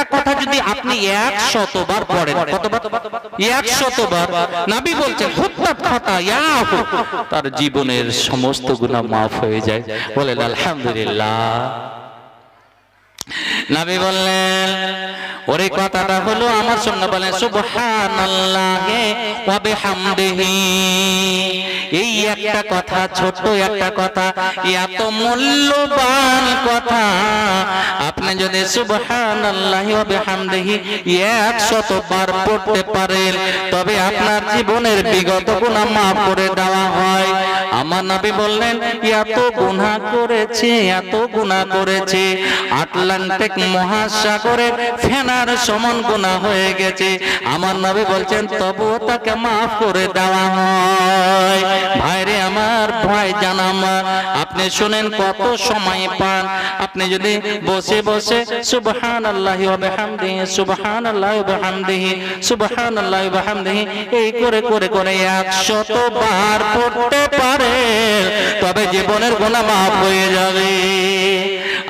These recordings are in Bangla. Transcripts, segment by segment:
একটা কথা যদি আপনি 100 বার পড়েন, কতবার? 100 বার, নবী বলছেন হুত্তাত খাতায়াহু, তার জীবনের সমস্ত গুনাহ মাফ হয়ে যায়। বলেন আলহামদুলিল্লাহ। নবী বললেন ওরে কথাটা হলো আমার সঙ্গে বলেন সুবহানাল্লাহি ওয়া বিহামদিহি। এই একটা কথা, ছোট্ট একটা কথা, এত মূল্যবান কথা, আপনি যদি সুবহানাল্লাহি ওয়া বিহামদিহি 100 বার পড়তে পারেন তবে আপনার জীবনের বিগত গুনাহ মাফ করে দেওয়া হয়। আমার নবী বললেন এত গুনাহ করেছে, এত গুনাহ করেছে, আটলান্টিক মহাসাগরের ফেনার সমান গুনাহ হয়ে গেছে। আমার নবী বলছেন তবুও তাকে মাফ করে দেওয়া হয়। ভাইরে আমার, ভাই জানামার, আপনি শুনেন কত সময় পান। আপনি যদি বসে বসে সুবহানাল্লাহি ওয়া বিহামদিহি, সুবহানাল্লাহি ওয়া বিহামদিহি, সুবহানাল্লাহি ওয়া বিহামদিহি এই করে করে করে 100 বার পড়তে পারে তবে জীবনের গুনাহ মাফ হয়ে যাবে।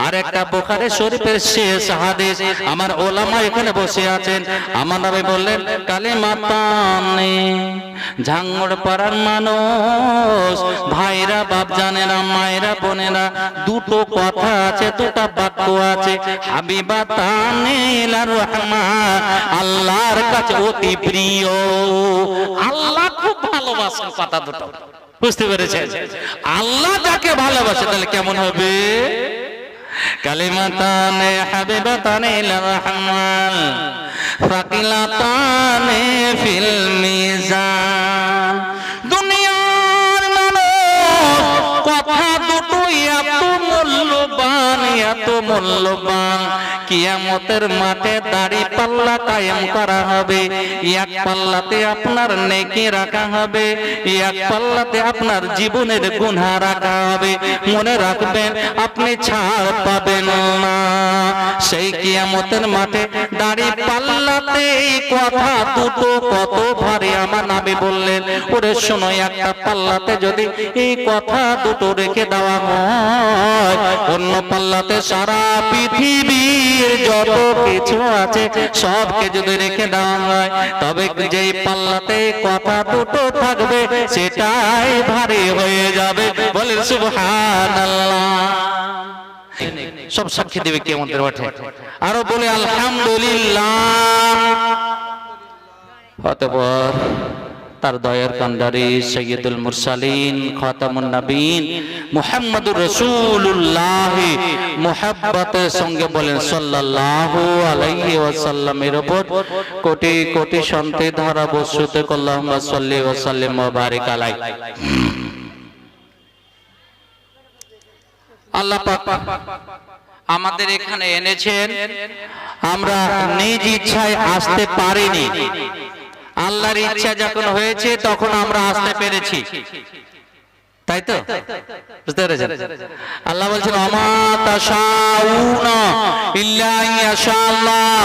আর একটা বুখারী শরীফের শেষ হাদিস, আমার ওলামা এখানে বসে আছেন, আমার নবী বললেন কালিমাতানে, ঝাঙ্গড় পাড়ার মানুষ, ভাইরা, বাপ জানেরা, মায়েরা, বোনেরা, দুটো কথা আছে, দুটো বাক্য আছে, হাবিবাতানে ইলার রহমান, আল্লাহর কাছে অতি প্রিয়, আল্লাহ খুব ভালোবাসেন। কথা দুটো বুঝতে পেরেছেন? আল্লাহ যাকে ভালোবাসে তাহলে কেমন হবে? কালিমাতানে হাবিবাতানে ইলার রহমান, ফাকিলাতানে ফিল মিজান। দুনিয়ার মানুষ, কথা দুটো এত মূল্যবান, এত মূল্যবান, কিয়ামতের মাঠে দাড়ি পাল্লা কায়েম করা হবে। এক পাল্লাতে আপনার নেকি রাখা হবে, এক পাল্লাতে আপনার জীবনের গুনাহ রাখা হবে। মনে রাখবেন আপনি ছাড় পাবেন না সেই কিয়ামতের মাঠে। দাড়ি পাল্লাতে কথা দুটো কত ভারী, আমার নবী বললেন ওরে শোনো, একটা পাল্লাতে যদি এই কথা দুটো রেখে দেওয়া হয়, অন্য পাল্লাতে সারা পৃথিবীর যত কিছু আছে সবকে যদি রেখে দেওয়া হয় তবে যেই পাল্লাতে কথা দুটো থাকবে সেটাই ভারী হয়ে যাবে। বলেন সুবহানাল্লাহ। সব সাক্ষী দেবে কিয়ামতের মাঠে। আরো বলে আলহামদুলিল্লাহ। অতঃপর তার দয়ার কান্ডারি সাইয়্যিদুল মুরসালিন খাতামুন নবীন মুহাম্মদুর রাসূলুল্লাহ মুহাব্বতের সঙ্গে বলেন সাল্লাল্লাহু আলাইহি ওয়াসাল্লামের উপর কোটি কোটি শান্তি ধারা বর্ষিত আল্লাহুম্মা সাল্লি ওয়া সাল্লিম ওয়া বারিক আলাইহি। আল্লাহ পাক আমাদের এখানে এনেছেন, আমরা নিজ ইচ্ছায় আসতে পারিনি, আল্লাহর ইচ্ছা যখন হয়েছে তখন আমরা আসতে পেরেছি, তাই তো? বুঝতে পেরেছেন? আল্লাহ বলছেন আমা তাশাউনা ইল্লা ইয়াশাআল্লাহ,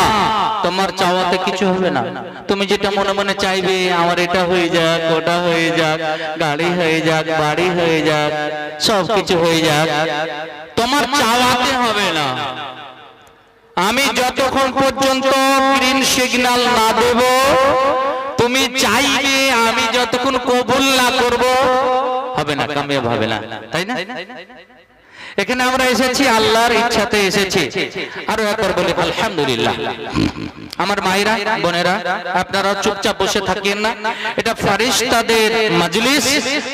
তোমার চাওয়াতে কিছু হবে না, তুমি যেটা মনে মনে চাইবে আমার এটা হয়ে যাক, ওটা হয়ে যাক, গাড়ি হয়ে যাক, বাড়ি হয়ে যাক, সব কিছু হয়ে যাক, তোমার চাওয়াতে হবে না। আমি যতক্ষণ পর্যন্ত গ্রিন সিগন্যাল না দেব, তুমি চাইবে, আমি যতক্ষণ কবুল না করব হবে না, কামিয়াব হবে না, তাই না? এখানে আমরা এসেছি আল্লাহর ইচ্ছাতে এসেছি। আরো একবার বলি আলহামদুলিল্লাহ। আমার মায়েরা, বোনেরা, আপনারা চুপচাপ বসে থাকেন না, এটা ফেরেশতাদের মজলিস,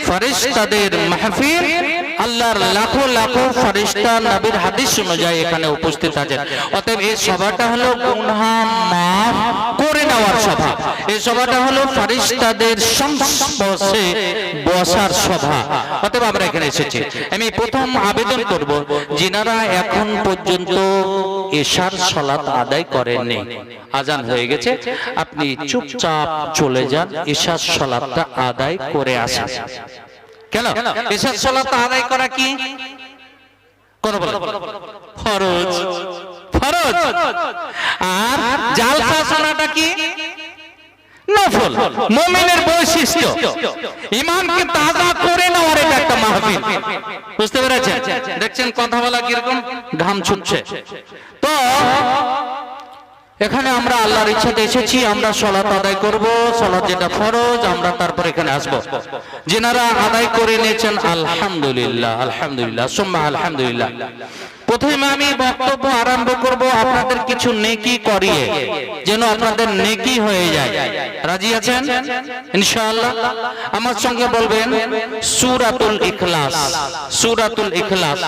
ফেরেশতাদের মাহফিল। আল্লাহর লাখো লাখো ফেরেশতা নবীর হাদিস অনুযায়ী এখানে উপস্থিত আছেন। অতএব এই সভাটা হলো গুনাহ মাফ করে নেওয়ার সভা, এই সভাটা হলো ফেরেশতাদের সংস্পর্শে বসার সভা। অতএব আমরা এখানে এসেছি। আমি প্রথম আবেদন করব, যিনারা এখন পর্যন্ত এশার সালাত আদায় করেননি, আজান হয়ে গেছে, আপনি চুপচাপ চলে যান, এশার সালাতটা আদায় করে আসেন। কেন? এশার সালাত আদায় করা কি? কোন বলে ফরজ, ফরজ। আর জালসা শোনাটা কি? নফল। মুমিনের বৈশিষ্ট্য ঈমানকে তাজা করে নেওয়ার এটা একটা মাহফিল। বুঝতে পেরেছেন? দেখছেন কথা বলা কিরকম ঘাম ছুটছে। তো এখানে আমরা আল্লাহর ইচ্ছাতে এসেছি, আমরা সালাত আদায় করব, সালাত যেটা ফরজ, আমরা তারপর এখানে আসব। যিনারা আদায় করে নিয়েছেন আলহামদুলিল্লাহ, আলহামদুলিল্লাহ, সুম্মা আলহামদুলিল্লাহ। প্রথমে আমি বক্তব্য আরম্ভ করব আপনাদের কিছু নেকি করিয়ে, যেন আপনাদের নেকি হয়ে যায়। রাজি আছেন ইনশাআল্লাহ? আমার সঙ্গে বলবেন সূরাতুল ইখলাস। সূরাতুল ইখলাস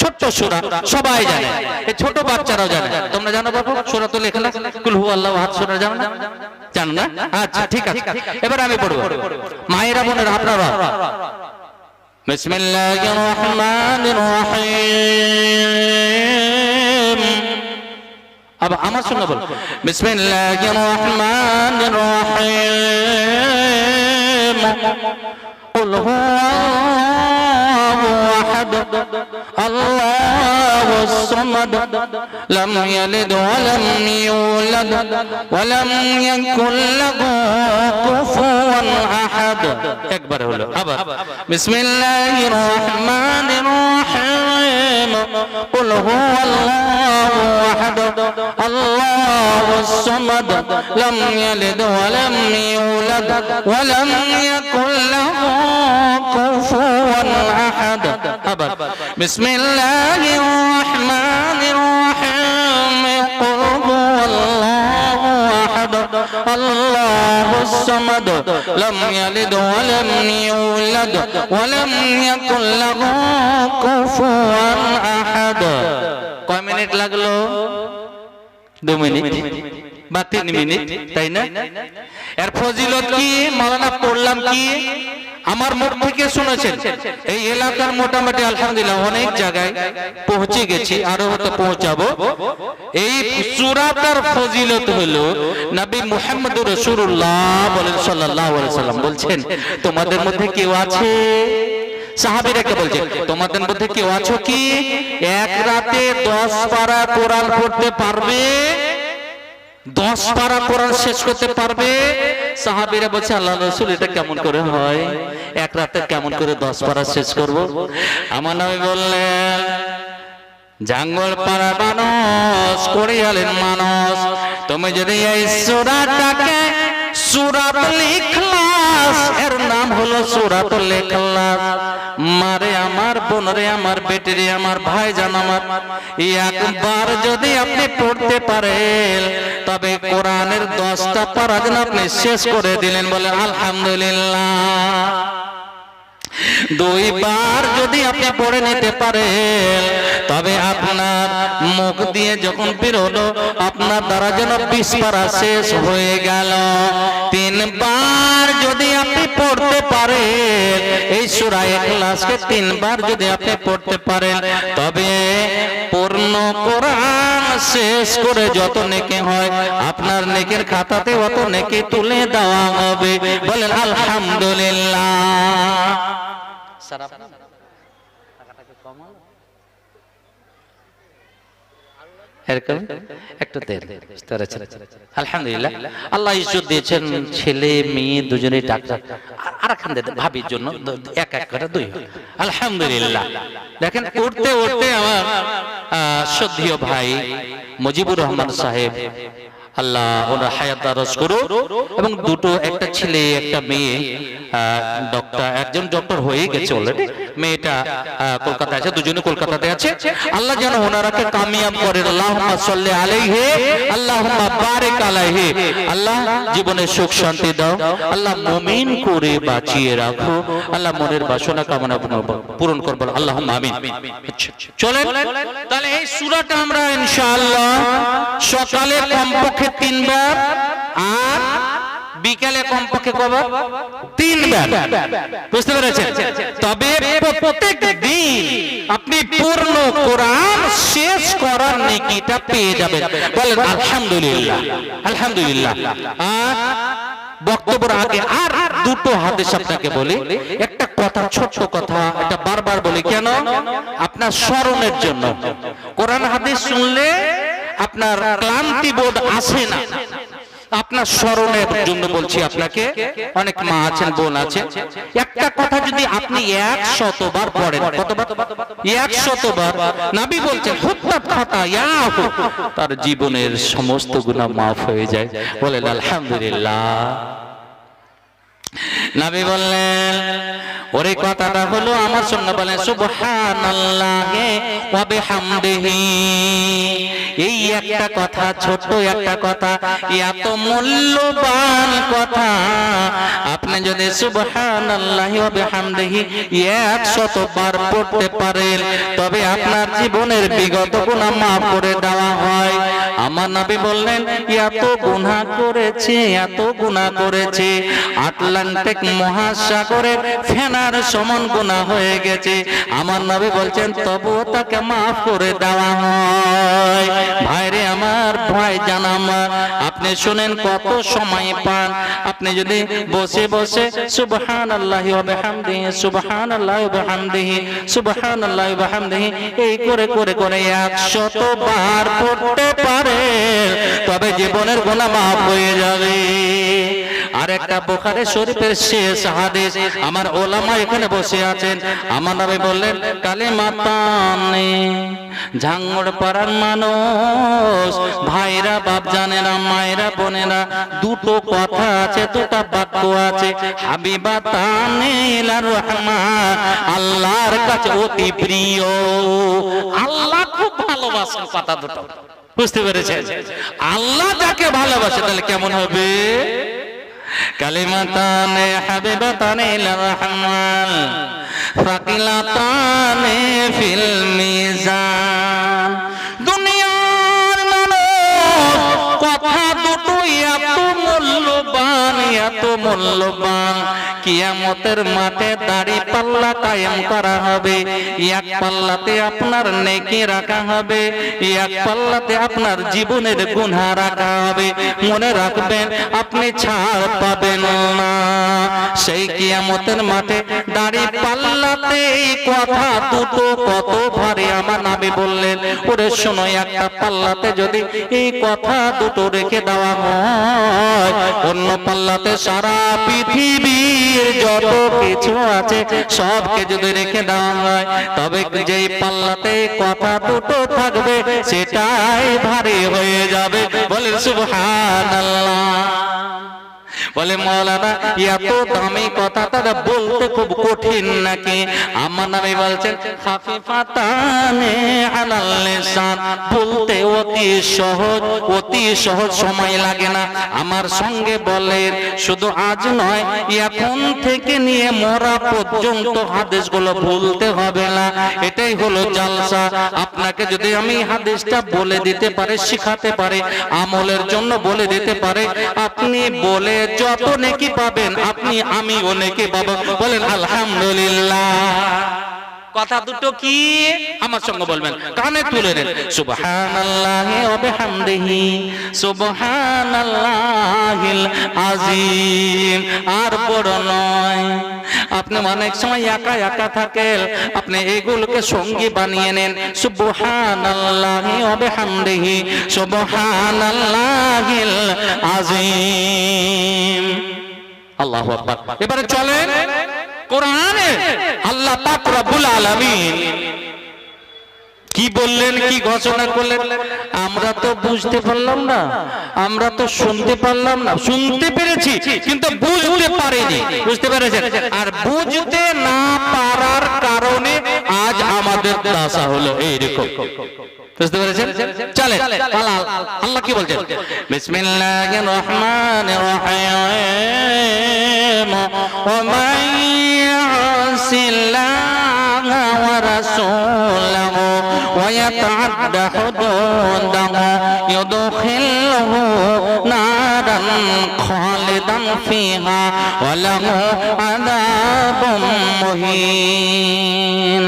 ছোট্ট সূরা, সবাই জানে, এই ছোট বাচ্চারাও জানে। তোমরা জানো বাবু সূরাতুল ইখলাস? কুল হুয়াল্লাহু আহাদ সূরা জানো না? জানো না? আচ্ছা ঠিক আছে, এবার আমি পড়ব। মায়েরা বোনেরা আপনারা বিসমিল্লাহির রহমানির রহিম। अब আমার সঙ্গে বল বিসমিল্লাহির রহমানির রহিম। কুল হুয়াল্লাহু আহাদ আল্লাহুস সামাদ লাম ইয়ালিদ ওয়া লাম ইউলাদ ওয়া লাম ইয়াকুল লাহু কুফুয়ান আহাদ। একবার হলো, আবার বিসমিল্লাহির রহমানির রহিম। কুল হুয়াল্লাহু আহাদ আল্লাহুস সামাদ লাম ইয়ালিদ ওয়া লাম ইউলাদ ওয়া লাম ইয়াকুল লাহু কুফুয়ান আহাদ। আবার বিসমিল্লাহির রহমানির রহিম। কুল হুয়াল্লাহু আহাদ আল্লাহুস সামাদ লাম ইয়ালিদ ওয়া লাম ইউলাদ ওয়া লাম ইয়াকুল লাহু কুফুয়ান আহাদ। কয় মিনিট লাগলো? 2 মিনিট বা 3 মিনিট, তাই না? এর ফজিলত কি? মাওলানা পড়লাম কি? আমার মুখ থেকে শুনেছেন। এই এলাকার মোটামুটি আলহামদুলিল্লাহ অনেক জায়গায় পৌঁছে গেছি, আরো হয়তো পৌঁছাবো। এই সূরাটার ফজিলত হলো নবী মুহাম্মদুর রাসূলুল্লাহ বলেন সাল্লাল্লাহু আলাইহি সাল্লাম বলছেন, তোমাদের মধ্যে কেউ আছে? সাহাবীরাকে বলছেন, তোমাদের মধ্যে কেউ আছো কি এক রাতে 10 পারা কোরআন পড়তে পারবে? 10 পারা কোরআন শেষ করতে পারবে? সাহাবীরা বলছে, আল্লাহর রাসূল এটা কেমন করে হয়? এক রাতে কেমন করে 10 পারা শেষ করব? আমার নবী বললেন, জাঙ্গল পাড়া মানুষ, কোরিয়ালের মানুষ, তুমি যদি এই সূরাটাকে সূরাতুল ইখলাস, এর নাম হলো সূরাতুল ইখলাস, মারে আমার, বোনরে আমার, বেটিরে আমার, ভাইজান আমার, একবার যদি আপনি পড়তে পারেন তবে কোরআনের 10টা পারা যেন আপনি শেষ করে দিলেন। বলে আলহামদুলিল্লাহ। 2 বার যদি আপনি পড়ে নিতে পারেন তবে আপনার মুখ দিয়ে যখন বেরোলো আপনার দ্বারা যেন 20 পারা শেষ হয়ে গেল। 3 বার যদি আপনি পড়তে পারেন এই সূরা ইখলাসকে, 3 বার যদি আপনি পড়তে পারেন তবে পূর্ণ কোরআন শেষ করে যত নেকি হয় আপনার নেকির খাতাতে অত নেকি তুলে দেওয়া হবে। বলেন আলহামদুলিল্লাহ। আলহামদুলিল্লাহ, আল্লাহ ইজ্জত দিয়েছেন, ছেলে মেয়ে দুজনেই ডাক্তার। আর খান ভাবির জন্য এক এক করে 2। আলহামদুলিল্লাহ। দেখেন উঠতে উঠতে আমার শ্রদ্ধেয় ভাই মুজিবুর রহমান সাহেব, আল্লাহ ওনার হায়াত দারাজ করুন, এবং একটা ছেলে একটা মেয়ে ডক্টর, একজন ডক্টর হয়ে গেছে অলরেডি, মেয়েটা কলকাতায় আছে, দুজনে কলকাতাতে আছে। আল্লাহ যেন ওনারাকে কামিয়াব করেন। আল্লাহুম্মা সাল্লি আলাইহি, আল্লাহুম্মা বারিক আলাইহি। আল্লাহ জীবনে সুখ শান্তি দাও, আল্লাহ মুমিন করে বাঁচিয়ে রাখো, আল্লাহ মনের বাসনা কামনা পূরণ করবো, আল্লাহুম্মা আমিন। চলেন তাহলে এই সূরাটা আমরা ইনশাআল্লাহ সকালে কমপক্ষে 3 বার আর বিকালে কমপক্ষে কবার 3 বার, বুঝতে পেরেছেন? তবে প্রত্যেক দিন আপনি পূর্ণ কোরআন শেষ করার নেকিটা পেয়ে যাবেন। বলেন আলহামদুলিল্লাহ, আলহামদুলিল্লাহ। বক্তব্যের আগে আর 2টো হাদিস আপনাকে বলি। একটা কথা, ছোট্ট কথা, এটা বারবার বলি কেন? আপনার স্মরণের জন্য। কোরআন হাদিস শুনলে আপনার ক্লান্তি বোধ আসে না, আপনার স্মরণের জন্য বলছি আপনাকে, অনেক মা আছেন, বোন আছেন, একটা কথা যদি আপনি 100 বার পড়েন, কতবার? 100 বার। নবী বলছেন হুত্তাত খাতায়াহু, তার জীবনের সমস্ত গুনাহ মাফ হয়ে যায়। বলেন আলহামদুলিল্লাহ। নবী বললেন, ওরে কথাটা হলো আমার সঙ্গে বলেন সুবহানাল্লাহি ওয়া বিহামদিহি। এই একটা কথা, ছোট্ট একটা কথা, এত মূল্যবান কথা, আপনি যদি সুবহানাল্লাহি ওয়া বিহামদিহি 100 বার পড়তে পারেন, তবে আপনার জীবনের বিগত গুনাহ মাফ করে দেওয়া হয়। আমার নবী বললেন, এত গুনাহ করেছে, এত গুনাহ করেছে, আটলান্টিক মহাসাগরের ফেনার সমান গুনাহ হয়ে গেছে। আমার নবী বলছেন তবুও তাকে মাফ করে দেওয়া হয়। ভাইরে আমার, ভাই জানাম, আপনি শুনেন কত সময় পান। আপনি যদি বসে বসে সুবহানাল্লাহি ওয়া বিহামদিহি, সুবহানাল্লাহি ওয়া বিহামদিহি, সুবহানাল্লাহি ওয়া বিহামদিহি এই করে করে করে 100 বার পড়তে পারে, তবে জীবনের গুনাহ মাফ হয়ে যাবে। আর একটা বুখারী শরীফের শেষ হাদিস, আমার ওলামা এখানে বসে আছেন, আমার নবী বললেন কালিমাতানে, ঝাঙ্গড় পাড়ার মানুষ, ভাইরা, বাপ জানেরা, মায়েরা, বোনেরা, দুটো কথা আছে, দুটো বাক্য আছে, হাবিবাতানে ইলার রহমান, আল্লাহর কাছে অতি প্রিয়, আল্লাহ খুব ভালোবাসেন কথা দুটো। বুঝতে পেরেছেন? আল্লাহ যাকে ভালোবাসে তাহলে কেমন হবে? কালিমাতানে হাবিবাতানে ইলার রহমান, ফাকিলাতানে ফিল মিজান। দুনিয়ার মানুষ, কথা দুটো এত মূল্যবান, এত মূল্যবান, কিয়ামতের মাঠে দাড়ি পাল্লা কায়েম করা হবে। এক পাল্লাতে আপনার নেকি রাখা হবে, এক পাল্লাতে আপনার জীবনের গুনাহ রাখা হবে। মনে রাখবেন, আপনি ছাড় পাবেন না। সেই কিয়ামতের মাঠে দাড়ি পাল্লাতে এই কথা দুটো কত ভারী। আমার নবী বললেন, ওরে শোনো, একটা পাল্লাতে যদি এই কথা দুটো রেখে দেওয়া হয়, অন্য পাল্লাতে সারা পৃথিবীর যত কিছু আছে সবকে যদি রেখে দেওয়া হয়, তবে যেই পাল্লাতে কথা দুটো থাকবে সেটাই ভারী হয়ে যাবে। বলে সুবহানাল্লাহ। বলে মাওলানা, এত দামি কথা তারা বলতে খুব কঠিন নাকি? আমার নবী বলছেন খাফিফাতানে আলাল লিসান, বলতে অতি সহজ, অতি সহজ, সময় লাগে না। আমার সঙ্গে বলেন, শুধু আজ নয়, এখন থেকে নিয়ে মরা পর্যন্ত হাদিসগুলো ভুলতে হবে না। এটাই হলো জালসা। আপনাকে যদি আমি হাদিসটা বলে দিতে পারি, শিখাতে পারি, আমলের জন্য বলে দিতে পারে, আপনি বলে যত নেকি পাবেন, আপনি আমিও নেকি পাবো। বলেন আলহামদুলিল্লাহ। কথা দুটো কি আমার সঙ্গে বলবেন, কানে তুলে নেন। সুবহানাল্লাহি ওয়া বিহামদিহি, সুবহানাল্লাহিল আযীম। আর বড় নয়। আপনি অনেক সময় একা একা থাকেন, আপনি এগুলোকে সঙ্গী বানিয়ে নেন। সুবহানাল্লাহি ওয়া বিহামদিহি, সুবহানাল্লাহিল আযীম। আল্লাহু আকবার। এবারে চলেন কোরআনে আল্লাহ পাক রব্বুল আলামিন কি বললেন, কি ঘোষণা করলেন, আমরা তো বুঝতে পারলাম না, আমরা তো শুনতে পারলাম না। শুনতে পেরেছি কিন্তু বুঝতে পারিনি। বুঝতে পেরেছেন? আর বুঝতে না পারার কারণে আজ আমাদের দশা হলো এইরকম। বুঝতে পেরেছেন? চলে আল্লাহ কি বলছেন, বিসমিল্লাহির রহমানির রহিম, ওয়া মান ইয়াসিল্লাহা ওয়া রাসূলাহু ওয়া ইয়াতাআদ্দা হুদুদাহু ইউদখিলহু নারান খালিদান ফিহা ওয়া লাহু আযাবুম মুহিন।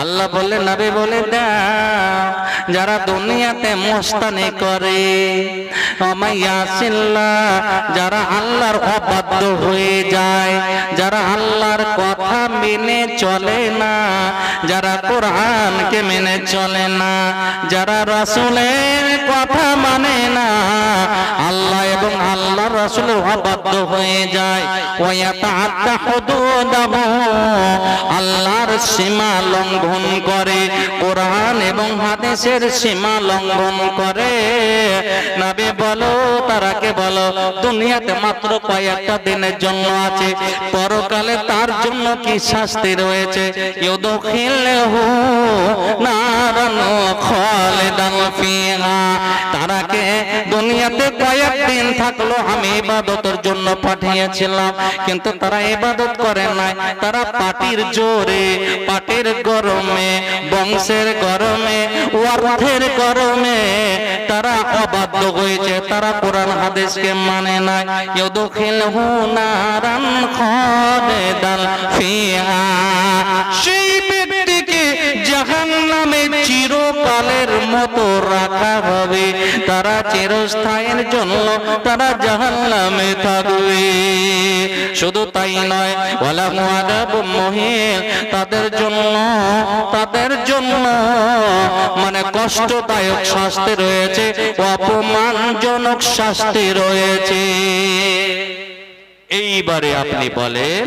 আল্লাহ বললেন, নবী বলে দাও, যারা দুনিয়াতে মস্তানি করে, যারা আল্লাহর অবাধ্য হয়ে যায়, যারা আল্লাহর কথা মেনে চলে না, যারা কোরআনকে মেনে চলে না, যারা রাসূলের কথা মানে না, আল্লাহ এবং আল্লাহ রাসূলের অবাধ্য হয়ে যায়, ওয়া ইয়াতাআদ্দা হুদুদাহু, আল্লাহর সীমা লঙ্ঘন করে, কোরআন এবং হাদিসের সীমা লঙ্ঘন করে। নবী বলো, তারাকে বলো, দুনিয়াতে মাত্র কয়েকটা দিনের জন্য আছে, পরকালে তার জন্য কি শাস্তি রয়েছে? ইউদখিলহু নারান খালিদান ফিহা, তারাকে দুনিয়াতে কয়েকদিন থাকলো, আমি ইবাদতের জন্য পাঠিয়েছিলাম, কিন্তু তারা ইবাদত করে নাই। তারা পাটির জোরে, পাটির গরমে, বংশের গরমে, অর্থের গরমে তারা অবাধ্য হয়েছে, তারা কোরআন হাদিসকে মানে নাই। ইউদখিলহু নারান খালিদান ফিহা, সেই ব্যক্তিকে জাহান্নামে চিরকালের মতো রাখা হবে, তারা চিরস্থায়ীর জন্য তারা জাহান্নামে থাকবে। শুধু তাই নয়, ওয়ালাহু আযাবুম মুহিন, তাদের জন্য মানে কষ্টদায়ক শাস্তি রয়েছে, অপমানজনক শাস্তি রয়েছে। এইবারে আপনি বলেন,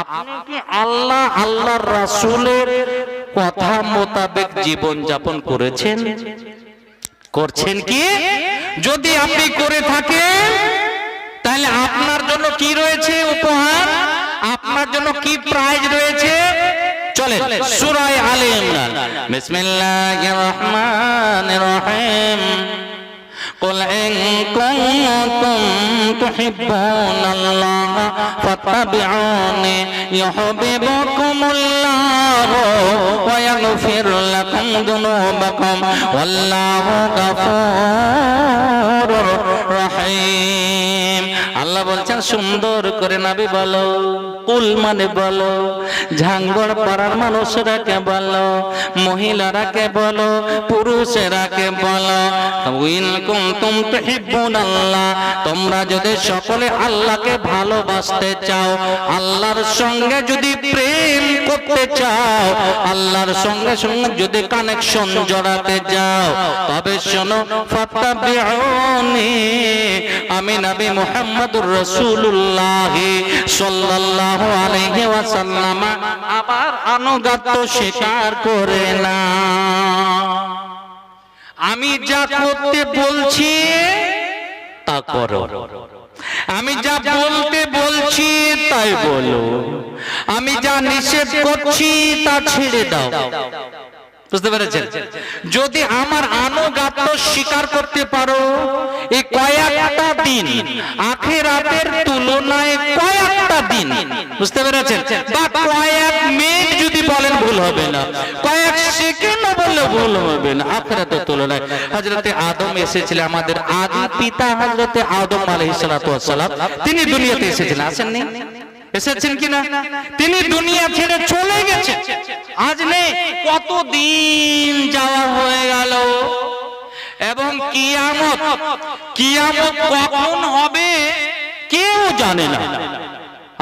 আপনি কি আল্লাহর রাসূলের কথা মোতাবেক জীবন যাপন করেছেন? করছেন কি? যদি আপনি করে থাকেন, তাহলে আপনার জন্য কি রয়েছে উপহার, আপনার জন্য কি প্রাইজ রয়েছে? চলেন সূরা আলে ইমরান, বিসমিল্লাহির রহমানির রহিম। قل إن كنتم تحبون الله فاتبعوني يحببكم الله ويغفر لكم ذنوبكم والله غفور رحيم। আল্লাহ বলছেন সুন্দর করে নবী বলো, কুল মানে বলো, ঝাঙ্গড় পাড়ার মানুষরাকে বলো, মহিলারাকে বলো, পুরুষেরাকে বলো, ইন কুনতুম তুহিব্বুনাল্লাহ, তোমরা যদি সকলে আল্লাহকে ভালোবাসতে চাও, আল্লাহর সঙ্গে যদি প্রেম করতে চাও, আল্লাহর সঙ্গে সঙ্গে যদি কানেকশন জড়াতে যাও, তবে শোনো, ফাত্তাবিউনি, আমি নবী মুহাম্মদুর রাসূলুল্লাহ সাল্লাল্লাহু আলাইহি ওয়াসাল্লাম আবার আনুগত্য স্বীকার করে না। আমি যা করতে বলছি তা করো, আমি যা বলতে বলছি তাই বলো, আমি যা নিষেধ করছি তা ছেড়ে দাও। বুঝতে পেরেছেন? যদি আমার আনুগত্য স্বীকার করতে পারো, এই কয়েকটা দিন, আখিরাতের তুলনায় কয়েকটা দিন, বুঝতে পেরেছেন, বা কয়েক মিনিট যদি বলেন ভুল হবে না, কয়েক সেকেন্ড বললে ভুল হবে না, আখিরাতের তুলনায়। হযরতে আদম এসেছিলেন, আমাদের আদি পিতা হযরতে আদম আলাইহিস সালাতু ওয়াস সালাম, তিনি দুনিয়াতে এসেছিলেন, আসেননি? এসেছেন কিনা? তিনি দুনিয়া ছেড়ে চলে গেছেন, আজ নেই, কতদিন যাওয়া হয়ে গেল। এবং কিয়ামত কখন হবে কেউ জানে না।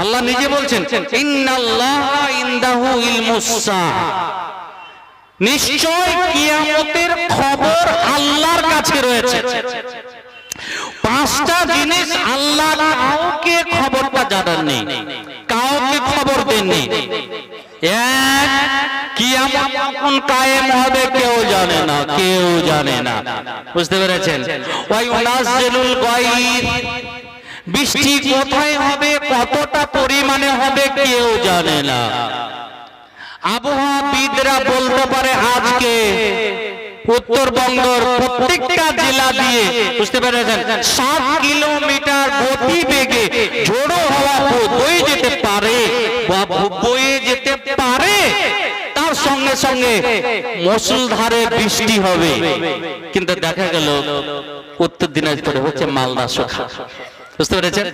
আল্লাহ নিজে বলছেন, ইন্নাল্লাহা ইনদাহু ইলমুস সাআহ, নিশ্চয় কিয়ামতের খবর আল্লাহর কাছে রয়েছে। পাঁচটা জিনিস আল্লাহ কাউকে খবরটা জানাননি, কাউকে খবর দেননি। এক, কিয়ামত কখন কায়েম হবে কেউ জানে না, কেউ জানে না। বুঝতে পেরেছেন? ওয়া ইউনাজ্জিলুল গায়ব, বৃষ্টি কোথায় হবে, কতটা পরিমাণে হবে কেউ জানে না। আবহাওয়াবিদরা বলতে পারে আজকে উত্তরবঙ্গের প্রত্যেকটা জেলা দিয়ে, বুঝতে পেরেছেন, 7 কিলোমিটার গতিবেগে ঝোড়ো হাওয়া বয়ে যেতে পারে, বা বয়ে যেতে পারে, তার সঙ্গে সঙ্গে মুষলধারে বৃষ্টি হবে। কিন্তু দেখা গেল উত্তর দিনাজপুরে হচ্ছে মালদা শাখা। বুঝতে পেরেছেন?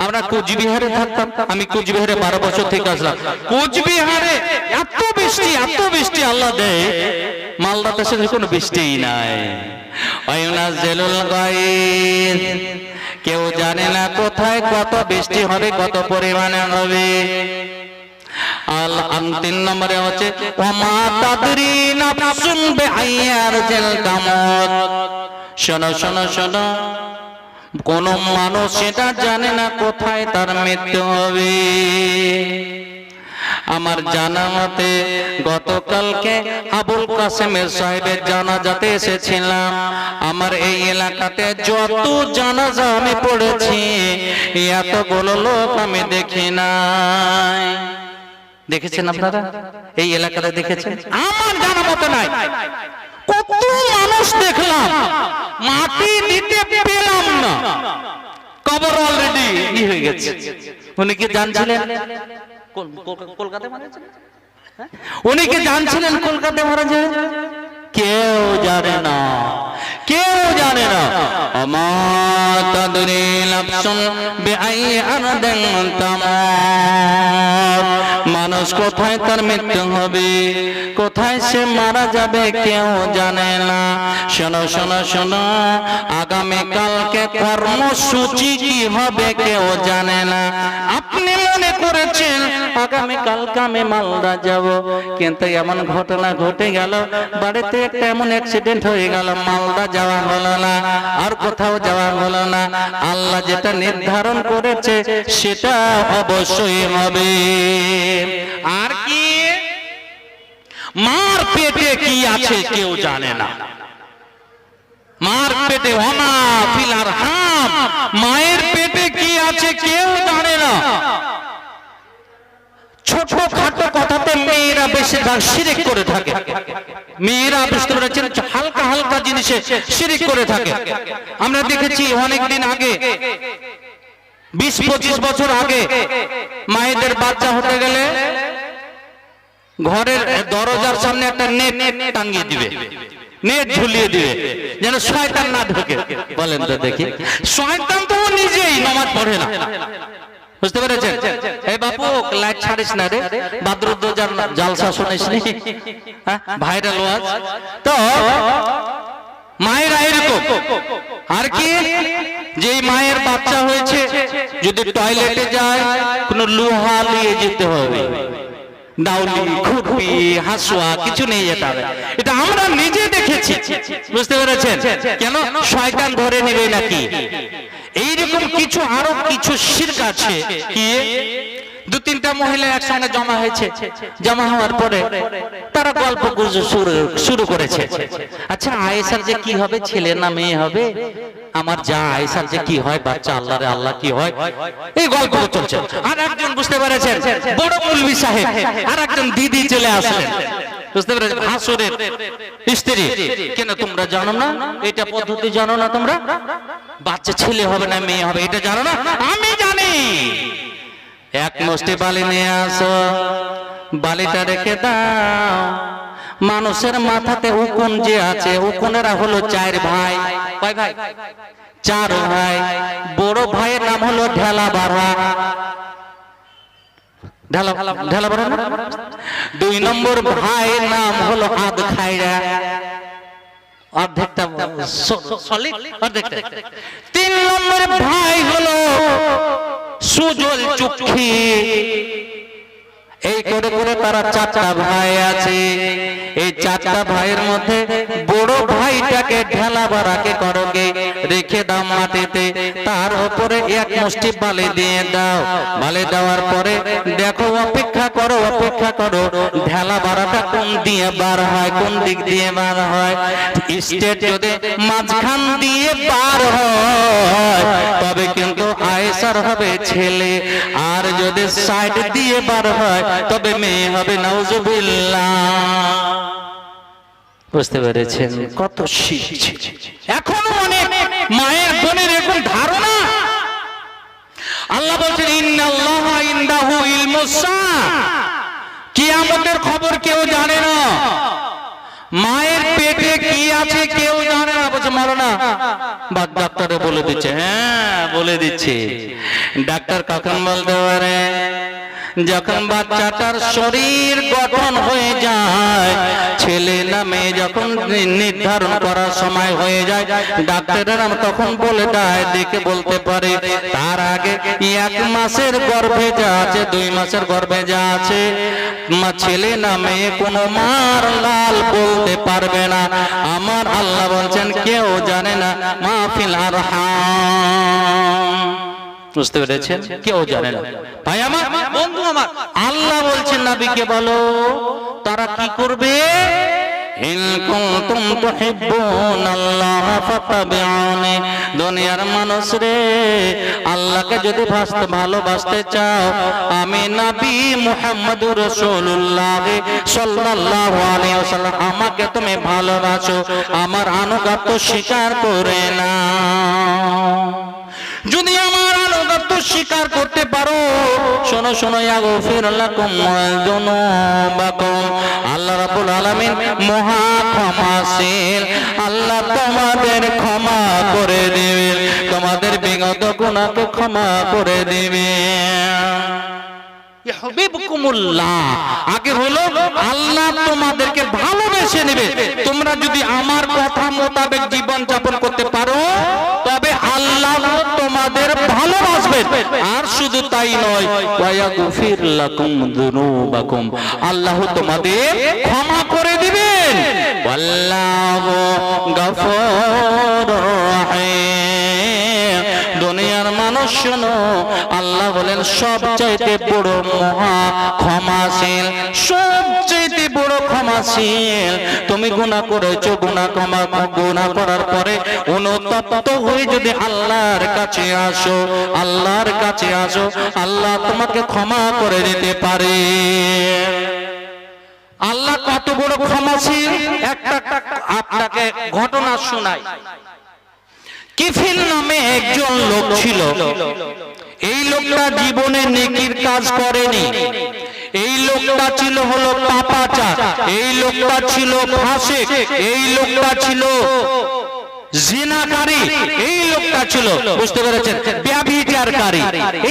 আমরা কোচবিহারে থাকতাম, আমি কোচবিহারে 12 বছর থেকে আসলাম। কোচবিহারে এত বৃষ্টি আল্লাহ দেয়, মালদাতে সেখানে কোনো বৃষ্টিই নাই। ওয়াইনাজিলুল গায়ব, কেউ জানে না কোথায় কত বৃষ্টি হবে, কত পরিমাণে হবে। আল 3 নম্বরে হচ্ছে ওয়ামা তাদরি নাফসুন বিআইয়ারজিল তামুত। শোনো শোনো শোনো, কোন মানুষ সেটা জানে না কোথায় তার মৃত্যু হবে। আমার জানা মতে গতকালকে আবুল কাসেমের সাহেবের জানাজাতে এসেছিলাম। আমার এই এলাকাতে যত জানাজা আমি পড়েছি এতগুলো লোক আমি দেখি নাই। দেখেছেন আপনারা? এই এলাকাতে দেখেছেন? আমার জানা মতে নাই। কত মানুষ দেখলাম, মাটি দিতে পেলাম না, কবর অলরেডি হয়ে গেছে। উনি কি জানছিলেন কলকাতায় মারা যাবে? উনি কি জানছিলেন কলকাতায় মারা যাবে? কেউ জানে না, কেউ জানে না। আমার তাদরি লাফসুন বিআই আরদিন তামার, মানুষ কোথায় তার মৃত্যু হবে, কোথায় সে মারা যাবে কেউ জানে না। শোনো শোনো শোনো, আগামী কালকে কর্মসূচি কি হবে কেউ জানে না। আপনি মনে করেছেন আগামী কালকে আমি মালদা যাব, কিন্তু এমন ঘটনা ঘটে গেল, বাড়িতে একটা এমন অ্যাক্সিডেন্ট হয়ে গেল, মালদা যাওয়া হলো না, আর কোথাও যাওয়া হলো না। আল্লাহ যেটা নির্ধারণ করেছে সেটা অবশ্যই হবে। আর কি মার পেটে কি আছে কেউ জানে না। মার পেটে ওমা ফিল আরহাম, মায়ের পেটে কি আছে কেউ জানে না। ছোট খাটো কথাতে মেয়েরা বেশিরভাগ শিরিক করে থাকে। মেয়েরা বুঝতে পেরেছেন হালকা হালকা জিনিসে শিরিক করে থাকে। আমরা দেখেছি অনেকদিন আগে, 20-25 বছর আগে, মায়েদের বাচ্চা হতে গেলে ঘরের দরজার সামনে একটা নেট টাঙিয়ে দিবে, নেট ঝুলিয়ে দিবে যেন শয়তান না ঢোকে। বলেন তো দেখি, শয়তান তো নিজেই নামাজ পড়ে না। বুঝতে পেরেছেন? এই বাপু লাইট ছাড়িস না রে, বাদরুদ্দোজার জালসা শুনিস নি? ভাইরাল ওয়াজ তো। মায়েরা এরকম। আর কি, যে মায়ের বাচ্চা হয়েছে যদি টয়লেটে যায় কোনো লোহা নিয়ে যেতে হবে, দাউলি খুরপি হাসুয়া কিছু নেই যেতে হবে। এটা আমরা নিজে দেখেছি। বুঝতে পেরেছেন? কেন? শয়তান ধরে নেবে নাকি? এইরকম কিছু আরো কিছু শিরক আছে। কি, 2-3টা মহিলা একসঙ্গে জমা হয়েছে, জমা হওয়ার পরে তারা গল্প শুরু করেছে। আচ্ছা আয়েশার যে কি হবে, ছেলে না মেয়ে হবে? আমার যা আয়েশার যে কি হয় বাচ্চা, আল্লাহ রে আল্লাহ কি হয়, এই গল্প চলছে। আর একজন বুঝতে পেরেছেন বড় মৌলভী সাহেব, আর একজন দিদি চলে আসলেন। বুঝতে পেরেছেন? ভাসুরের স্ত্রী। কেন তোমরা জানো না এটা পদ্ধতি? জানো না তোমরা? বাচ্চা ছেলে হবে না মেয়ে হবে এটা জানো না? আমি জানি। এক মুষ্টি বালি নিয়ে আসো, বালিটা রেখে দাও, মানুষের মাথাতে উকুন যে আছে, উকুনেরা হলো 4 ভাই। কয় ভাই? 4 ভাই। বড় ভাইয়ের নাম হলো ঢেলা বাড়া, ঢেলা বাড়া না? 2 নম্বর ভাইয়ের নাম হলো আদ খাইরা, অর্ধেকটা সলিড অর্ধেকটা। 3 নম্বর ভাই হলো সুজল চুক্ষি। এই করে করে তারা 4টা ভাই আছে। এই 4টা ভাইয়ের মধ্যে বড় ভাইটাকে ঢেলা বাড়াকে করোগে রেখে দাও মাটিতে, তার উপরে এক মুষ্টি বালি দিয়ে দাও। বালি দেওয়ার পরে দেখো, অপেক্ষা করো অপেক্ষা করো, ঢেলা বাড়াটা কোন দিয়ে বার হয়, কোন দিক দিয়ে বার হয়। স্টেট যদি মাঝখান দিয়ে বার হয় তবে কিন্তু আয়েশার হবে ছেলে, আর যদি সাইড দিয়ে বার হয় তবে মেয়ে হবে। নাউজুবিল্লাহ। বুঝতে পেরেছেন? কত শিখছে এখনো অনেক মায়ের বোনের এরকম ধারণা। আল্লাহ বলছেন ইন্নাল্লাহা ইনদাহু ইলমুস সাআ, কিয়ামতের খবর কেউ জানে না। মায়ের পেটে কি আছে কেউ জানে না। বলছে মাওলানা বাদ ডাক্তারে বলে দিচ্ছে। হ্যাঁ বলে দিচ্ছে। ডাক্তার কখন বলতে পারে? যখন বাচ্চাটার শরীর গঠন হয়ে যায়, ছেলে না মেয়ে যখন নির্ধারণ করার সময় হয়ে যায়, ডাক্তারেরা তখন বলে দেয়, দেখে বলতে পারে। তার আগে 1 মাসের গর্ভে যা আছে, 2 মাসের গর্ভে যা আছে, ছেলে না মেয়ে কোনো মার লাল বলতে পারবে না। আমার আল্লাহ বলছেন কেউ জানে না। মাহফিল আরহাম, বুঝতে পেরেছেন? কেউ জানে না। ভাই আমার, বন্ধু আমার, আল্লাহ বলছেন নবীকে বলো তারা কি করবে? ইন কুনতুম তুহিব্বুনাল্লাহ ফাত্তাবিউনি। দুনিয়ার মানুষ রে, আল্লাহকে যদি ভালোবাসতে চাও, আমি নবী মুহাম্মদুর রাসূলুল্লাহ সাল্লাল্লাহু আলাইহি ওয়াসাল্লাম, আমাকে তুমি ভালোবাসো, আমার আনুগত্য স্বীকার করে নাও। যদি আমার আনুগত্য স্বীকার করতে পারো, শোনো শোনো, ইয়াগফির লাকুম যুনুবাকুম, আল্লাহ রাব্বুল আলামিন মহা ক্ষমাশীল, আল্লাহ তোমাদের ক্ষমা করে দিবেন, তোমাদের বিগত গুনাহকে ক্ষমা করে দিবেন। আগে হলো আল্লাহ তোমাদেরকে ভালোবেসে নেবে। তোমরা যদি আমার কথা মোতাবেক জীবন যাপন করতে পারো, তবে আল্লাহ তোমাদের ভালোবাসবেন। আর শুধু তাই নয়, ওয়ায়াগফির লাকুম যুনুবাকুম, আল্লাহ তোমাদের ক্ষমা করে দিবেন। আল্লাহু গফুরুর রহিম। দুনিয়ার মানুষ শোনো, আল্লাহ বলেন সবচাইতে বড় মহা ক্ষমাশীল, সবচাইতে বড় ক্ষমাশীল। তুমি গুনাহ করেছো, গুনাহ করার পরে অনুতপ্ত হয়ে যদি আল্লাহর কাছে আসো, আল্লাহর কাছে আসো, আল্লাহ তোমাকে ক্ষমা করে দিতে পারে। আল্লাহ কত বড় ক্ষমাশীল, একটা আপনাকে ঘটনা শোনাই। কিফিল নামে একজন লোক ছিল। এই লোকটা জীবনে নেকির কাজ করেনি। এই লোকটা ছিল হলো পাপাচার, এই লোকটা ছিল ফাসিক, এই লোকটা ছিল জিনাকারী, এই লোকটা ছিল, বুঝতে পেরেছেন, ব্যভিচারকারী।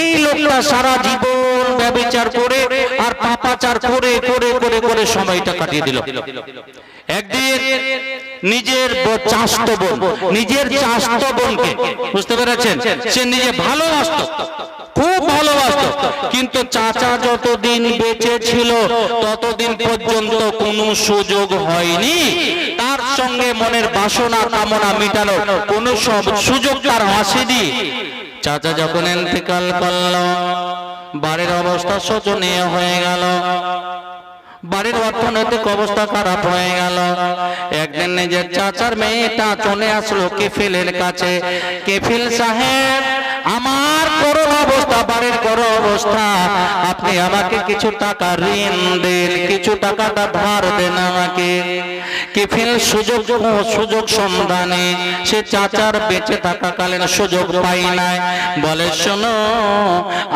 এই লোকটা সারা জীবন ব্যভিচার করে আর পাপাচার করে করে করে করে সময়টা কাটিয়ে দিল। একদিন নিজের চাচাতো বোনকে, বুঝতে পেরেছেন, সে নিজে ভালোবাসতো, খুব ভালোবাসতো, কিন্তু চাচা যতদিন বেঁচে ছিল ততদিন পর্যন্ত কোনো সুযোগ হয়নি তার সঙ্গে মনের বাসনা কামনা মেটানোর, কোনো সব সুযোগ তার আসেনি। চাচা যখন ইন্তেকাল করল, বাড়ির অবস্থা শোচনীয় হয়ে গেল, বাড়ির অর্থনৈতিক অবস্থা খারাপ হয়ে গেল। একদিন নিজের চাচার মেয়েটা চলে আসলো কেফিলের কাছে। কেফিল সাহেব, আমার করো অবস্থা, বাড়ির করো অবস্থা, আপনি আমাকে কিছু টাকা ঋণ দেন, কিছু টাকাটা ধার দেন আমাকে। কেফিল সুযোগ সন্ধানে সে চাচার বেঁচে থাকাকালীন সুযোগ পাই নাই। বলে, শোনো,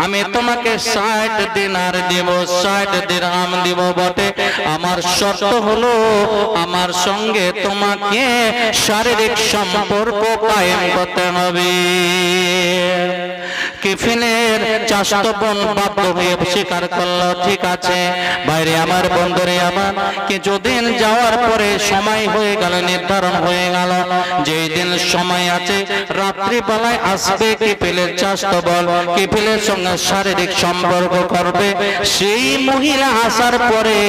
আমি তোমাকে 60 দিনার দিব, 60 দিরহাম দিব বটে, আমার শর্ত হলো আমার সঙ্গে তোমাকে শারীরিক সম্পর্ক কায়েম করতে হবে। কেফিলের চাচাতো বোন বাধ্য হয়ে স্বীকার করলো, ঠিক আছে। বাইরে আমার, বন্ধুরে আমার, কিছুদিন যাওয়ার পরে সময় হয়ে গেল, নির্ধারণ হয়ে গেল, যেই দিন সময় আছে রাত্রি বেলায় আসবে কেফিলের চাচাতো বোন, কেফিলের সঙ্গে শারীরিক সম্পর্ক করবে। সেই মহিলা আসার পরে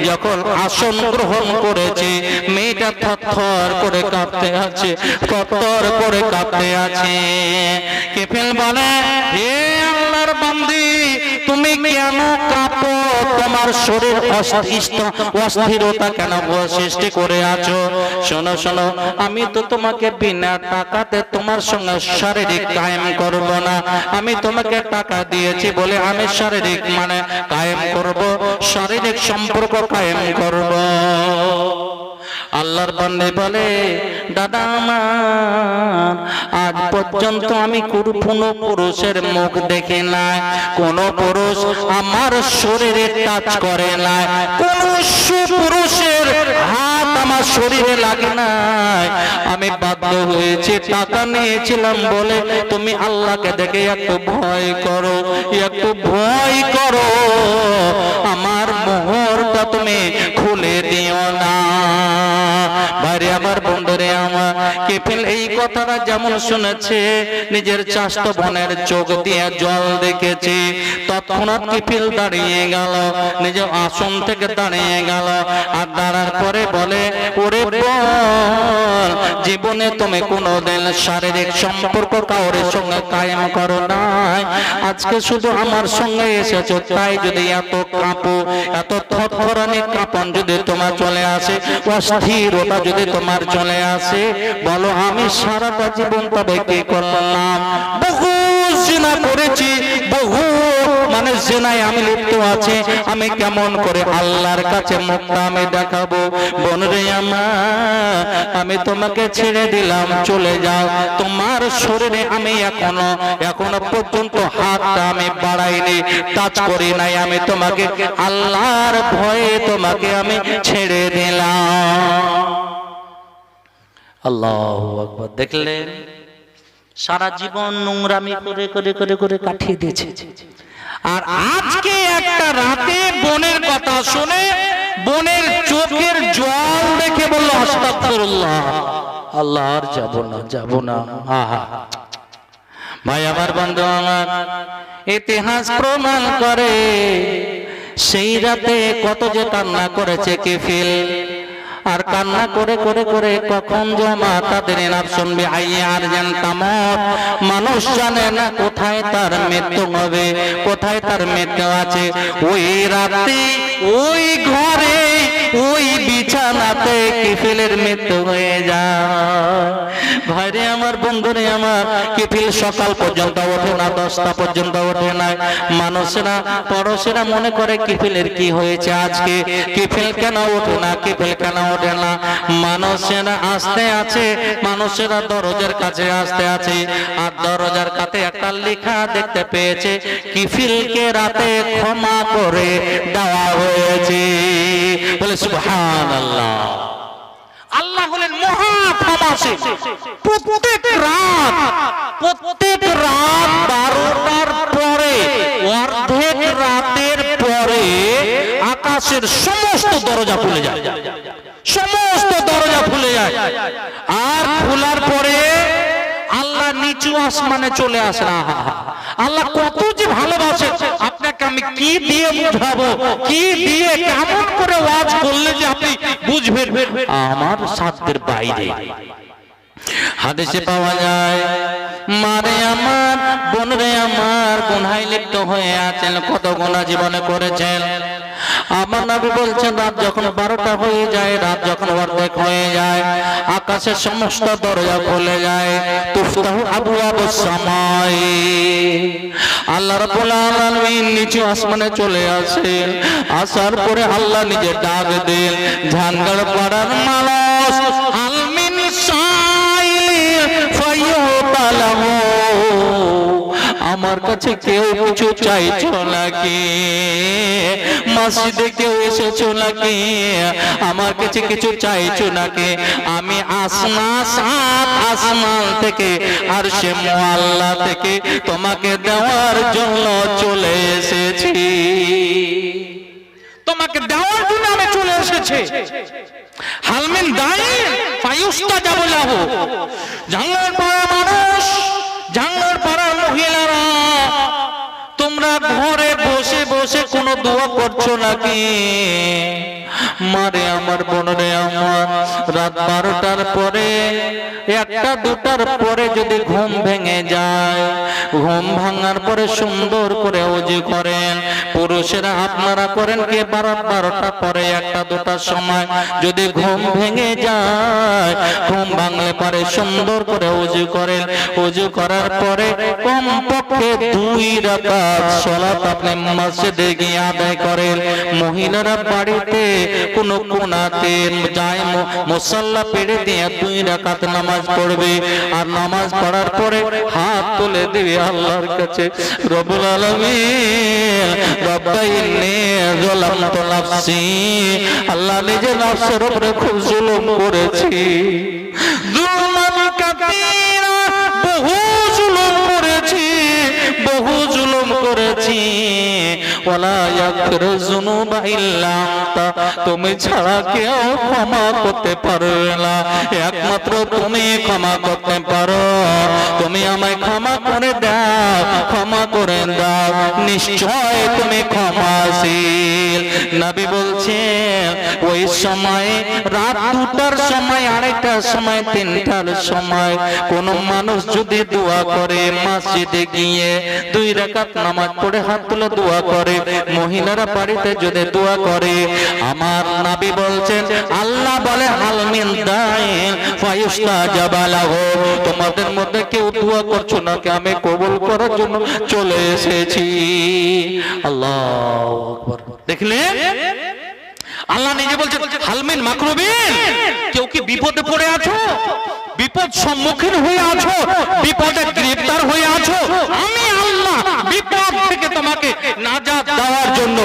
যখন আসন গ্রহণ করেছে, মেয়েটা থরথর করে কাঁপতে আছে, থরথর করে কাঁপতে আছে। কেফিল বলে, হে আল্লাহর বান্দি, তুমি কেন কাঁপো? তোমার শরীর অস্থিরতা কেন সৃষ্টি করে আছো? শোনো শোনো, আমি তো তোমাকে বিনা টাকাতে তোমার সঙ্গে শারীরিক কায়েম করব না। আমি তোমাকে টাকা দিয়েছি বলে আমি শারীরিক কায়েম করব, শারীরিক সম্পর্ক কায়েম করব। আল্লাহর বান্দা বলে, দাদা আমার, আজ পর্যন্ত আমি কোনো পুরুষের মুখ দেখি নাই, কোন পুরুষ আমার শরীরে টাচ করে নাই, কোন পুরুষের হাত আমার শরীরে লাগে নাই। আমি বাধ্য হয়েছি, টাকা নিয়েছিলাম বলে তুমি আল্লাহকে দেখে একটু ভয় করো, একটু ভয় করো, আমার মোহরটা তুমি খুলে দিও না। ভাইরে আমার বন্ধুরে আমার কিফিল এই কথাটা যেমন শুনেছে নিজের চাষ্ট বোনের চোখ দিয়ে জল দেখেছে তৎক্ষণাৎ কিফিল দাঁড়িয়ে গেল নিজের আসন থেকে দাঁড়িয়ে গেল আর দাঁড়ার পরে বলে ওরে বল জীবনে তুমি কোনোদিন শারীরিক সম্পর্ক কাউরের সঙ্গে কায়েম করো নাই আজকে শুধু আমার সঙ্গে এসেছো তাই যদি এত কাঁপো এত থরথরানি কাঁপন যদি তোমার চলে আসে অস্থিরতা যদি তোমার চলে আসে বলো আমি সারাটা জীবন তবে কি করলাম বহু জিনা করেছি বহু মানে জিনায় আমি লিপ্ত আছি আমি কেমন করে আল্লাহর কাছে মুখটা আমি দেখাবো বোনরে আমার আমি তোমাকে ছেড়ে দিলাম চলে যাও তোমার শরীরে আমি এখনো পর্যন্ত হাতটা আমি বাড়াইনি টাচ করি নাই আমি তোমাকে আল্লাহর ভয়ে তোমাকে আমি ছেড়ে দিলাম আল্লাহু আকবার দেখলেন সারা জীবন নোংরামি করে করে করে করে কাটিয়ে দিয়েছে আর আজকে একটা রাতে বোনের কথা শুনে বোনের চোখের জল দেখে বলল আস্তাগফিরুল্লাহ আল্লাহ আর যাব না আহা ভাই আমার বন্ধু আমার ইতিহাস প্রমাণ করে সেই রাতে কত যে কান্না করেছে কিফিল আর কান্না করে করে করে কখন জমা তাদের নাম শুনবে আইয়ার জানতামত মানুষ জানে না কোথায় তার মৃত্যু হবে কোথায় তার মৃত্যু আছে ওই রাতে ওই ঘরে ওই বিছানাতে কিফিলের মৃত্যু হয়ে যায় ভাইরে আমার বন্ধুরে আমার কিফিল সকাল পর্যন্ত ওঠে না 10টা পর্যন্ত ওঠে না মানুষেরা পড়োশেরা মনে করে কিফিলের কি হয়েছে আজকে কিফিল কেন ওঠে না কিফিল কেন ওঠে না মানুষেরা আসতে আছে মানুষেরা দরজার কাছে আসতে আছে আর দরজার কাছে একটা লেখা দেখতে পেয়েছে কিফিলকে রাতে ক্ষমা করে দেওয়া হয়েছে বলে সুবহানাল্লাহ আল্লাহ হলেন মহা ক্ষমাশীল প্রত্যেক রাত 12টার পরে অর্ধেক রাতের পরে আকাশের সমস্ত দরজা খুলে যায় সমস্ত দরজা খুলে যায় আর খোলার পরে আল্লাহ নিচু আসমানে চলে আসে আল্লাহ কত যে ভালোবাসে আপনাকে আমি কি দিয়ে বুঝাবো কি দিয়ে কেমন করে ওয়াজ করলে যে আপনি বুঝবেন আমার সাধ্যের বাইরে হাদিসে পাওয়া যায় মারে আমার বোনরে আমার গুনাহে লিপ্ত হয়ে আছেন কত গুনাহ জীবনে করেছেন আমার নবী বলছেন রাত যখন 12টা হয়ে যায় রাত যখন অর্ধেক হয়ে যায় আকাশের সমস্ত দরজা খুলে যায় তুফতাহু আবওয়াবুস সামাই আল্লাহ রাব্বুল আলামিন নিচু আসমানে চলে আসে আসার পরে আল্লাহ নিজে ডাক দেন ঝাঙ্গার পাড়ার মানুষ আলমিন সাইলি ফায়ুতালাহু আমার কাছে কেউ কিছু চাইছো নাকি মসজিদে কেউ এসেছো নাকি আমার কাছে কিছু চাইছো নাকি আমি সাত আসমান থেকে আরশে মুআল্লা থেকে তোমাকে দেওয়ার জন্য চলে এসেছি তোমাকে দেওয়ার জন্য আমি চলে এসেছি হালমিন দাই ফায়ুস্তাজাবু লাহু জান্নার পাড়ার মানুষ জান্নার পাড়ার মহিলারা তোমরা ঘরে বসে বসে কোন দোয়া করছো নাকি মারে আমার বোনরে আমার রাত 12টার পরে 1টা 2টার পরে যদি ঘুম ভেঙে যায় ঘুম ভাঙার পরে সুন্দর করে ওযু করেন পুরুষেরা আপনারা করেন কে 12টা পরে 1টা 2টার সময় যদি ঘুম ভেঙে যায় ঘুম ভাঙলে পরে সুন্দর করে ওযু করেন ওযু করার পরে কমপক্ষে 2 রাকাত সালাত আপনি মসজিদে গিয়ে আদায় করেন মহিলারা বাড়িতে কোন কোনাতে যায় মুসাল্লা পেড়ে দিয়ে 2 রাকাত নামাজ পড়বে আর নামাজ পড়ার পরে হাত তুলে দিবে আল্লাহর কাছে রব্বুল আলামিন রব্বাইনি যালামতু নাফসি আল্লাহ নিজে নফসের উপরে খুব জুলুম করেছি জুলমান কাতীরা বহু জুলুম করেছি ওয়ালা ইয়াগফিরুয যুনুবা ইল্লা আনতা, তুমি ছাড়া কেউ ক্ষমা করতে পারবে না, একমাত্র তুমি ক্ষমা করতে পারো। তুমি আমায় ক্ষমা করে দাও, ক্ষমা করে দাও, নিশ্চয় তুমি ক্ষমাশীল। নবী বলছেন ওই সময় রাত 2টার সময়, আড়াইটার সময়, 3টার সময় কোন মানুষ যদি দোয়া করে, মসজিদে গিয়ে 2 রাকাত নামাজ পড়ে হাত তুলে দোয়া করে, মহিলারা বাড়িতে যদি দোয়া করে, আমার নবী বলছেন আল্লাহ বলে হাল মিন দাইন ফায়ুস্তাজাব লাহু, তোমাদের মধ্যে কেউ দোয়া করছো নাকি আমি কবুল করার জন্য চলে এসেছি। আল্লাহু আকবার। দেখলেন আল্লাহ নিজে বলছেন হালমিন মাকরুবিন, কেউ কি বিপদে পড়ে আছো, বিপদ সম্মুখীন হয়ে আছো, বিপদে গ্রেফতার হয়ে আছো, আমি আল্লাহ বিপদ থেকে তোমাকে নাজাত দেওয়ার জন্য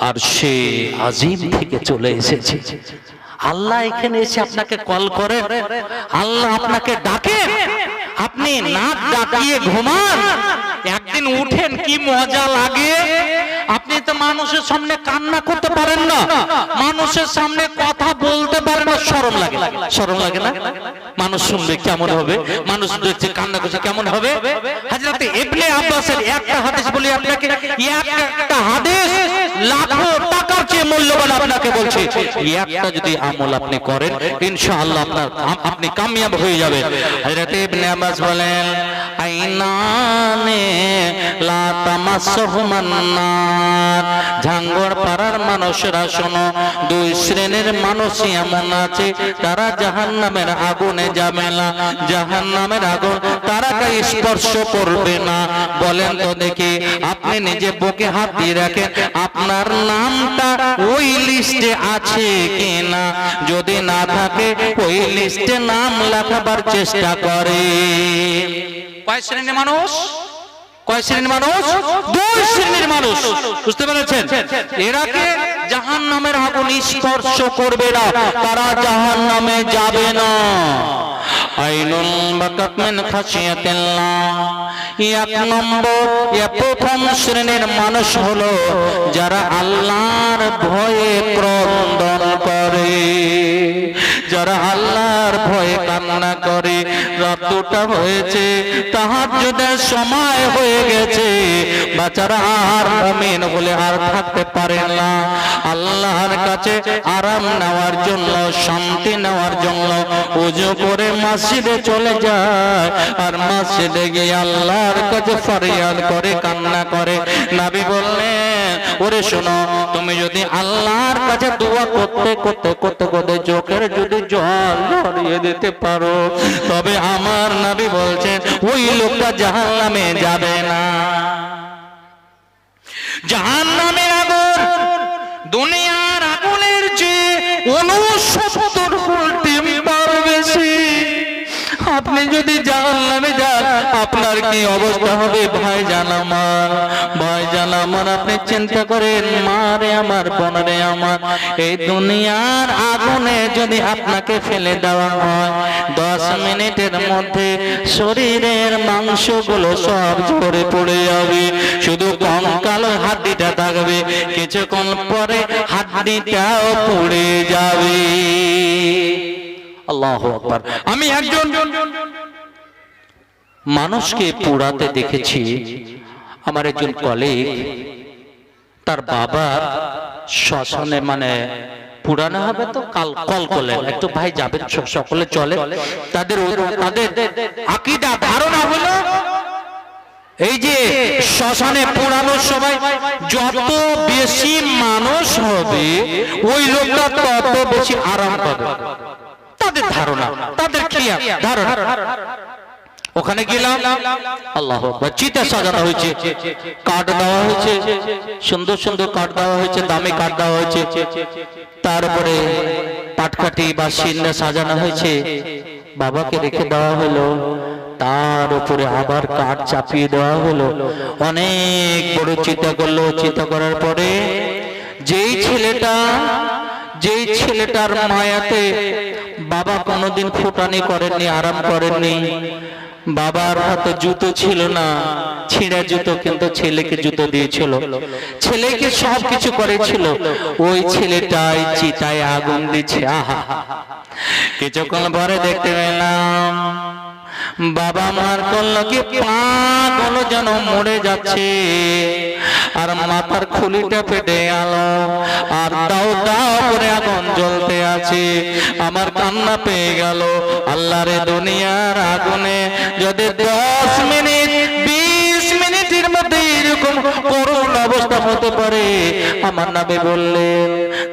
আর সে আজিম থেকে চলে এসেছে। আল্লাহ এখানে এসে আপনাকে কল করে, আল্লাহ আপনাকে ডাকে, আপনি নাক ডাকিয়ে ঘুমান, একদিন উঠেন কি মজা লাগে। আপনি তো মানুষের সামনে কান্না করতে পারেন না, মানুষের সামনে কথা বলতে পারেন না, শরম লাগে, শরম লাগে না? মানুষ শুনবে কেমন হবে, মানুষ দেখছে কান্না করছে কেমন হবে। হযরত ইবনে আব্বাসের একটা হাদিস বলি আপনাকে, একটা হাদিস লাখো টাকার চেয়ে মূল্যবান। আপনাকে বলছি একটা যদি আমল আপনি করেন ইনশাআল্লাহ আপনি কামিয়াব হয়ে যাবেন। হযরত ইবনে আব্বাস বলেন আইনানে লা তামাসসুহুমান নার, ঝাঙ্গড় পাড়ার মানুষরা শোনো, 2 শ্রেণীর মানুষই এমন আছে তারা জাহান্নামের আগুনে যাবে না, জাহান্নামের আগুন তারাকে স্পর্শ করবে না। বলেন তো দেখি, আপনি নিজে বুকে হাত দিয়ে রাখেন, আপনার নামটা ওই লিস্টে আছে কিনা, যদি না থাকে ওই লিস্টে নাম লেখাবার চেষ্টা করে। কয় শ্রেণীর মানুষ? কয় শ্রেণীর মানুষ? 2 শ্রেণীর মানুষ। বুঝতে পেরেছেন? এরাকে জাহান্নামের আগুন স্পর্শ করবে না, তারা জাহান্নামে যাবে না। আইনুল বাকাত মিন খাশিয়াতিল্লাহ, এক নম্বর, প্রথম শ্রেণীর মানুষ হলো যারা আল্লাহর ভয়ে ক্রন্দন করে, যারা আল্লাহর ভয়ে কান্না করে। রাত 2টা হয়েছে, তাহাজ্জুদের সময় হয়ে গেছে, বাচ্চারা আর মুমিন বলে আর থাকতে পারে না, আল্লাহর কাছে আরাম নেওয়ার জন্য, শান্তি নেওয়ার জন্য ওযু করে মসজিদে চলে যায়, আর মসজিদে গিয়ে আল্লাহর কাছে ফরিয়াদ করে, কান্না করে। নবী বললেন ওরে শোনো, তুমি যদি আল্লাহর কাছে দোয়া করতে করতে করতে করতে চোখের যদি জল ঝরিয়ে দিতে পারো, তবে আমার নবী বলছেন ওই লোকটা জাহান্নামে যাবে না। জাহান্নামের আগুন দুনিয়ার আগুনের চেয়ে 69 বার বেশি। আপনি যদি জাহান্নামে যান আপনার কি অবস্থা হবে? ভাইজান আমার, ভাইজান আমার, আপনি চিন্তা করেন, মারে আমার, বোনরে আমার, এই দুনিয়ার আগুনে যদি আপনাকে ফেলে দেওয়া হয়, 10 মিনিটের মধ্যে শরীরের মাংসগুলো সব ঝরে পড়ে যাবে, শুধু কঙ্কাল হাড্ডিটা থাকবে, কিছুক্ষণ পরে হাড্ডিটাও পুড়ে যাবে। আল্লাহু আকবার। আমি একজন মানুষকে পোড়াতে দেখেছি, আমার একজন কলিগ, তার বাবা শ্মশানে, মানে পুরানো হবে তো কলকলে, একটু ভাই যাবেন সকলে চলে, তাদের আকীদা ধারণা হলো এই যে শ্মশানে পোড়ানোর সময় যত বেশি মানুষ হবে ওই লোকটা তত বেশি আরাম পাবে, তাদের ধারণা, তাদের ক্রিয়া ধারণা। ওখানে গেলাম, আল্লাহু আকবার, চিতা সাজানো হয়েছে, কাঠ দেওয়া হয়েছে, সুন্দর সুন্দর কাঠ দেওয়া হয়েছে, দামি কাঠ দেওয়া হয়েছে, তারপরে পাটকাঠি বা সিন্না সাজানো হয়েছে, বাবাকে রেখে দেওয়া হলো, তার উপরে আবার কাঠ চাপিয়ে দেওয়া হলো, অনেক বড় চিতা করলো। চিতা করার পরে যেই ছেলেটার মায়াতে বাবা কোনোদিন ফুটানি করেননি, আরাম করেননি। বাবার হাতে জুতো ছিল না, ছিঁড়া জুতো, কিন্তু ছেলেকে জুতো দিয়েছিল, ছেলেকে সবকিছু করেছিল। ওই ছেলেটাই চিতায় আগুন দিচ্ছে। আহা, কিছুক্ষণ পরে দেখতে পেলাম বাবা মার করলো কি পা গুলো যেন মরে যাচ্ছে, আর মাথার খুলিটা ফেটে গেল, আর দাও দাও করে আগুন জ্বলতে আছে। আমার কান্না পেয়ে গেল। আল্লাহরে, দুনিয়ার আগুনে যদি 10 মিনিট 20 মিনিটের মধ্যে এরকম করুণ অবস্থা হতে পারে, আমার নবী বললেন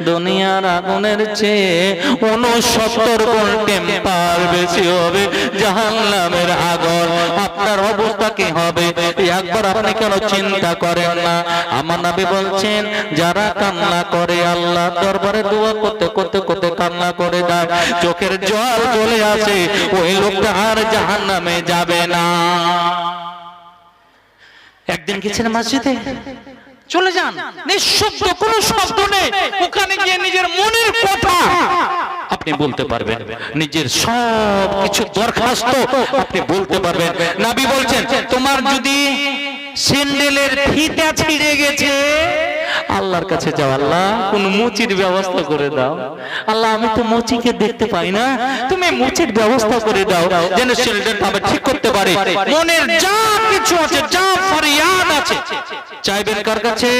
দুনিয়ার আগুনের চেয়ে 69 গুণ টেম্পার বেশি হবে জাহান্নামের আগুন। আপনার অবস্থা কি হবে একবার আপনি কেন চিন্তা করেন না? আমার নবী বলছেন যারা কান্না করে আল্লাহর দরবারে দোয়া করতে করতে করতে কান্না করে দেয়, চোখের জল চলে আসে, ওই লোকটা আর জাহান্নামে যাবে না। একদিন গেছেন মসজিদে, চলে যান, নিঃশব্দ, কোনো শব্দ নেই, ওখানে গিয়ে নিজের মনের কথা আপনি বলতে পারবেন, নিজের সব কিছু দরখাস্ত আপনি বলতে পারবেন। নবী বলছেন তোমার যদি স্যান্ডেলের ফিতা ছিঁড়ে গেছে, আল্লাহর কাছে যাও, আল্লাহ কোন মুচির ব্যবস্থা করে দাও, আল্লাহ আমি তো মুচিকে দেখতে পাই না, তুমি মুচির ব্যবস্থা করে দাও যেন স্যান্ডেলটা আমি ঠিক করতে পারি। মনের যা কিছু আছে, যা ফরিয়াদ আছে, চাইবেন কার কাছে?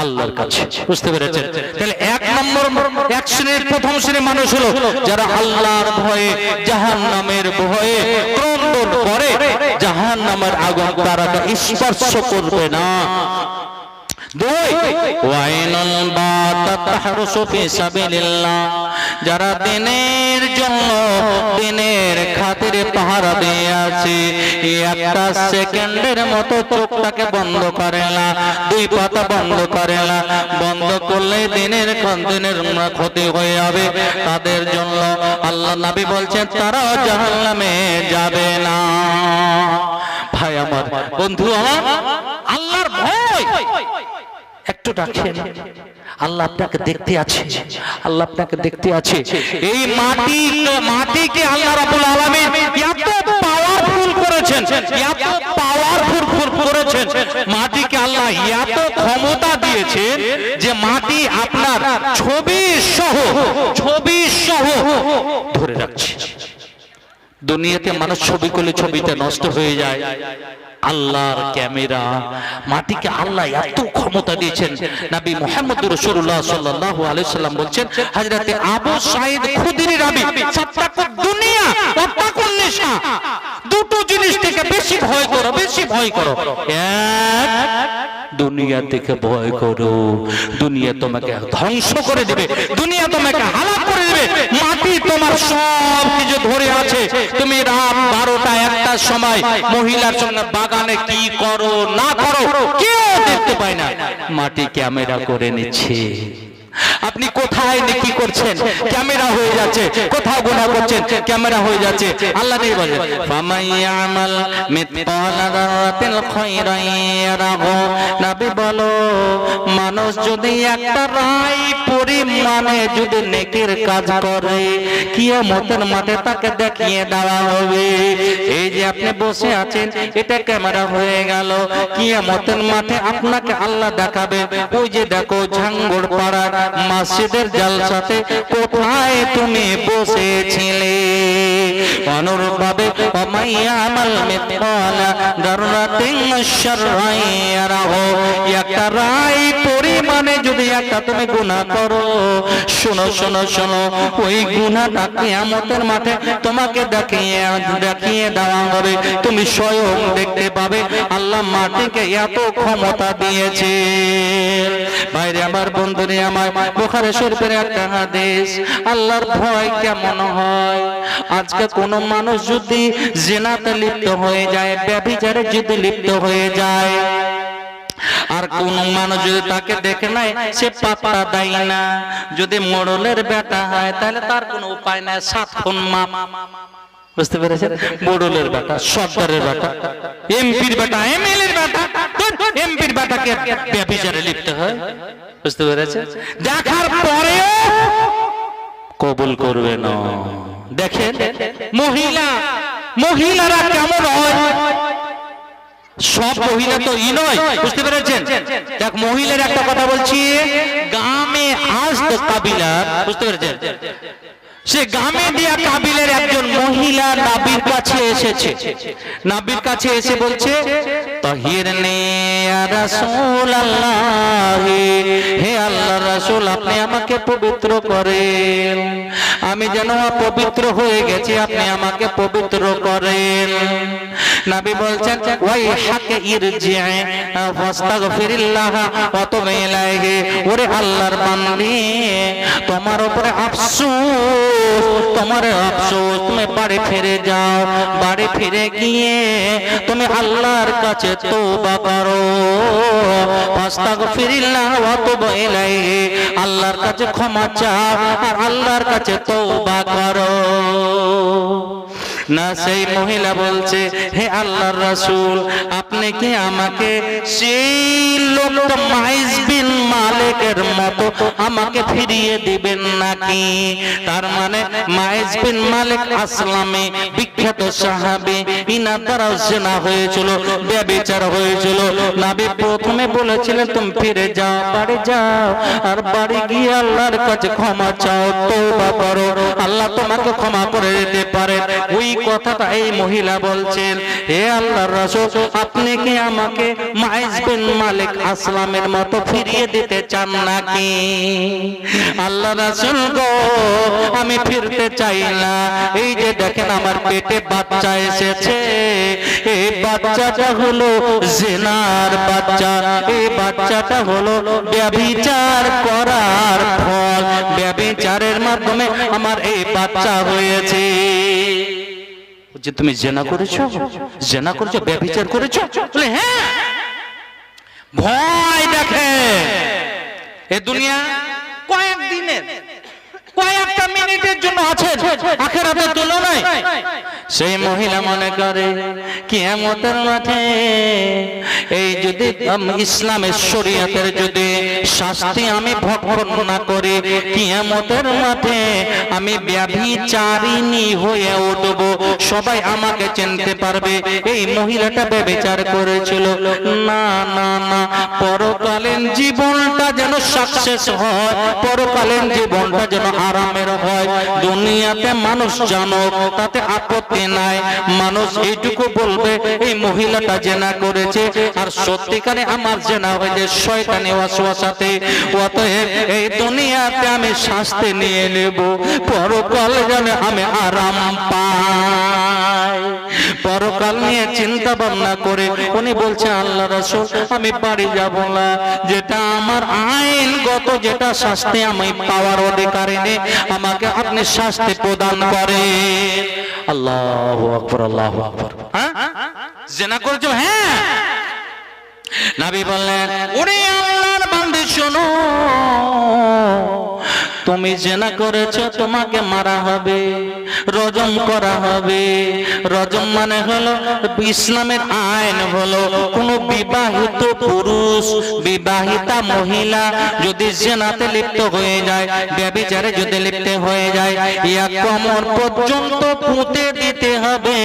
আল্লাহর কাছে। বুঝতে পেরেছেন? তাহলে এক নম্বর, এক শ্রেণীর, প্রথম শ্রেণীর মানুষ হলো যারা আল্লাহর ভয়ে, জাহান্নামের ভয়ে ক্রন্দন করে, জাহান্নামের আগুন তারা স্পর্শ করবে না। যারা দিনের জন্য, দিনের খাতিরে পাহারা দিয়ে আছে, একটা সেকেন্ডের মতো চোখটাকে বন্ধ করে না, দুই পাতা বন্ধ করে না, বন্ধ করলে দিনের ক্ষতি হয়ে যাবে তাদের জন্য। আল্লাহ নবী বলছেন তারাও জাহান্নামে যাবে না। ভাই আমার, বন্ধু আমার, আল্লাহর ভয় একটু রাখেন। আল্লাহ আপনাকে দেখতে আছে, আল্লাহ আপনাকে দেখতে আছে। এই মাটিকে আল্লাহ রাব্বুল আলামিন এত পাওয়ারফুল করেছেন, এত পাওয়ারফুল করেছেন, মাটিকে আল্লাহ এত ক্ষমতা দিয়েছেন যে মাটি আপনার ছবি সহ ধরে রাখছে। দুনিয়াতে মানুষ ছবি করলে ছবিটা নষ্ট হয়ে যায়, আল্লাহর ক্যামেরা, মাটিকে আল্লাহ এত ক্ষমতা দিয়েছেন। নবী মুহাম্মদ রাসূলুল্লাহ সাল্লাল্লাহু আলাইহি সাল্লাম বলছেন, হযরতে আবু সাঈদ খুদরি রাবি, সাত্তাকুদ দুনিয়া ওয়াত্তাকুন নিসা, দুটো জিনিস থেকে বেশি ভয় করো, বেশি ভয় করো। এক, দুনিয়া থেকে ভয় করো, দুনিয়া তোমাকে ধ্বংস করে দেবে, দুনিয়া তোমাকে হালাক করে দেবে। মাটি তোমার সব কিছু ধরে আছে, তুমি রাত 12টা 1টার সময় মহিলার সঙ্গে বাগানে কি করো না করো কেউ দেখতে পায় না, মাটি ক্যামেরা করে নিচ্ছে। আপনি কোথায় কি করছেন, ক্যামেরা হয়ে যাচ্ছে, কোথাও গুনাহ করছেন, ক্যামেরা হয়ে যাচ্ছে। আল্লাহ নেই বলেন ফামাইয়ামাল মিথকালা যারাতিল খায়রান ইয়ারাহু। নবী বলো, মানুষ যদি একটা রাই পরিমাণে যদি নেকির কাজ করে, কিয়ামতের মাঠে তাকে দেখিয়ে দেওয়া হবে। এই যে আপনি বসে আছেন, এটা ক্যামেরা হয়ে গেল, কিয়ামতের মাঠে আপনাকে আল্লাহ দেখাবে, ওই যে দেখো ঝাঙ্গুর পাড়ার মসজিদের জালসাতে কোথায় তুমি বসেছিলে। অনুরূপভাবে ওমাইয়ামাল মিথকালা যাররাতিন শাররান ইয়ারাহু, একটা রাই পরিমাণে যদি একটা তুমি গুনাহ করো, শোনো শোনো শোনো, ওই গুনাহটা কিয়ামতের মাঠে তোমাকে দেখিয়ে দেওয়া হবে, তুমি স্বয়ং দেখতে পাবে। আল্লাহ মাটিকে এত ক্ষমতা দিয়েছে। বাইরে আমার, বন্ধুরে আমার, বুখারী শরীফের একটা হাদিস, আল্লাহর ভয় কেমন হয়। আজকে কোন মানুষ যদি জিনাতে লিপ্ত হয়ে যায়, ব্যভিচারে যদি লিপ্ত হয়ে যায়, আর কোন মানুষ যদি তাকে দেখে নাই, সে পাত্তা দেয় না। যদি মোড়লের বেটা হয় তাহলে তার কোনো উপায় নাই, 7 খুন মাপ। বুঝতে পেরেছেন? মোড়লের বেটা, সর্দারের বেটা, এমপির বেটা, এমএলএর বেটা, এমপির বেটাকে ব্যভিচারে লিপ্ত হয়। বুঝতে পেরেছেন? দেখার পরেও কবুল করবে না। দেখেন মহিলারা কেমন হয়, সব মহিলা তো ই নয়, বুঝতে পেরেছেন? দেখ মহিলার একটা কথা বলছি, গ্রামে আজ তো কাবিলা, বুঝতে পেরেছেন? সে গ্রামে দিয়া কাবিলের একজন মহিলা নবীর কাছে এসেছে, নবীর কাছে এসে বলছে তাহিরনি ইয়া রাসূলুল্লাহ, হে আল্লাহর রাসূল আপনি আমাকে পবিত্র করেন, আমি যেন পবিত্র হয়ে গেছি, আপনি আমাকে পবিত্র করেন। নবী বলছেন ওয়াই হাকে ইরজি ফাস্তাগফিরিল্লাহ ওয়া তুব ইলাইহি, ওরে আল্লাহর বান্দী তোমার উপরে আফসোস, তোমার আফসোস, তুমি বাড়ি ফিরে যাও, বাড়ি ফিরে গিয়ে তুমি আল্লাহর কাছে তওবা করো, ফাস্তাগফিরিল্লাহ ওয়া তুব ইলাইহি, আল্লাহর কাছে ক্ষমা চাও আর আল্লাহর কাছে তওবা করো। না সেই মহিলা বলছে হে আল্লাহর রাসূল আপনি কি আমাকে সেই লোকটা মাইজ বিন মালিকের মতো আমাকে ফিরিয়ে দিবেন নাকি? তার মানে মাইজ বিন মালিক আসলামে বিখ্যাত সাহাবী, ইনার দ্বারা জিনা হয়েছিল, ব্যভিচার হয়েছিল। নবী প্রথমে বলেছিলেন তুমি ফিরে যাও, বাড়ি যাও, আর বাড়ি গিয়ে আল্লাহর কাছে ক্ষমা চাও, তওবা করো, আল্লাহ তোমাকে ক্ষমা করে দিতে পারেন। ওই কথাটা এই মহিলা বলছেন হে আল্লাহর রাসূল আপনি কি আমাকে মাইজ বিন মালিক আসলামের মতো ফিরিয়ে দিতে চান নাকি? আল্লাহর রাসূল গো আমি ফিরতে চাই না, এই যে দেখেন আমার পেটে বাচ্চা এসেছে, এই বাচ্চাটা হলো জিনার বাচ্চা, এই বাচ্চাটা হলো ব্যভিচার করার ফল, ব্যভিচারের মাধ্যমে আমার এই বাচ্চা হয়েছে। যে তুমি জেনা করেছো, জেনা করেছো, ব্যভিচার করেছো? বলে হ্যাঁ। ভয় দেখে এ দুনিয়া কয়েকদিনের, কয়েকটা মিনিটের জন্য আছে, আখিরাতের তুলনায়। সেই মহিলা মনে করে কিয়ামতের মাঠে এই যদি ইসলামের শরীয়তের যদি শাস্তি আমি ভক্ষণ না করি, কিয়ামতের মাঠে আমি ব্যভিচারিণী হয়ে উঠব, সবাই আমাকে চিনতে পারবে এই মহিলাটা ব্যভিচার করেছিল। না না না, পরকালীন জীবনটা যেন সাকসেস হয়, পরকালীন জীবনটা যেন আরামের হয়। দুনিয়াতে মানুষ জানুক তাতে আপত্তি নাই, মানুষ এইটুকু বলবে এই মহিলাটা জেনা করেছে, আর সত্যিকারে আমার জেনা হয়েছে শয়তানি ওয়াসওয়াসাতে। অতএব এই দুনিয়াতে আমি শাস্তি নিয়ে নেব, পরকাল যেন আমি আরাম পাই। পরকাল নিয়ে চিন্তা ভাবনা করে উনি বলছে আল্লাহ রাসূল আমি বাড়ি যাব না, যেটা আমার আইনগত যেটা শাস্তি আমি পাওয়ার অধিকারী নেই, আমাকে আপনি শাস্তি প্রদান করেন। আল্লাহু আকবার, আল্লাহু আকবার। হ্যাঁ জিনা করেছো? হ্যাঁ। নবী বললেন ওরে আল্লাহর বান্দা শোনো, তুমি জিনা করেছো তোমাকে মারা হবে, রজম করা হবে। রজম মানে হলো ইসলামের আইন হলো কোন বিবাহিত পুরুষ, বিবাহিতা মহিলা যদি জিনাতে লিপ্ত হয়ে যায়, ব্যভিচারে যদি লিপ্ত হয়ে যায়, এক কোমর পর্যন্ত পুঁতে দিতে হবে,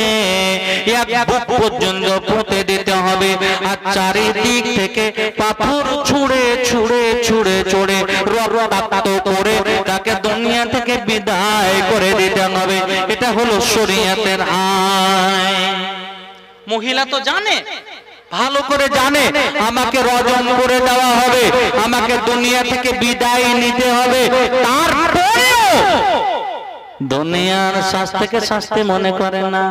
এক বুক পর্যন্ত পুঁতে দিতে হবে, আর চারিদিক থেকে পাথর ছুঁড়ে ছুঁড়ে ছুঁড়ে ছুঁড়ে রক্তাক্ত করে তাকে দুনিয়া থেকে বিদায় করে দিতে হবে। এটা হলো শরীয়তের আইন। মহিলা তো জানে, ভালো করে জানে আমাকে রজম করে দেওয়া হবে, আমাকে দুনিয়া থেকে বিদায় নিতে হবে, তারপরেও দুনিয়ার শাস্তিকে শাস্তি মনে করে না,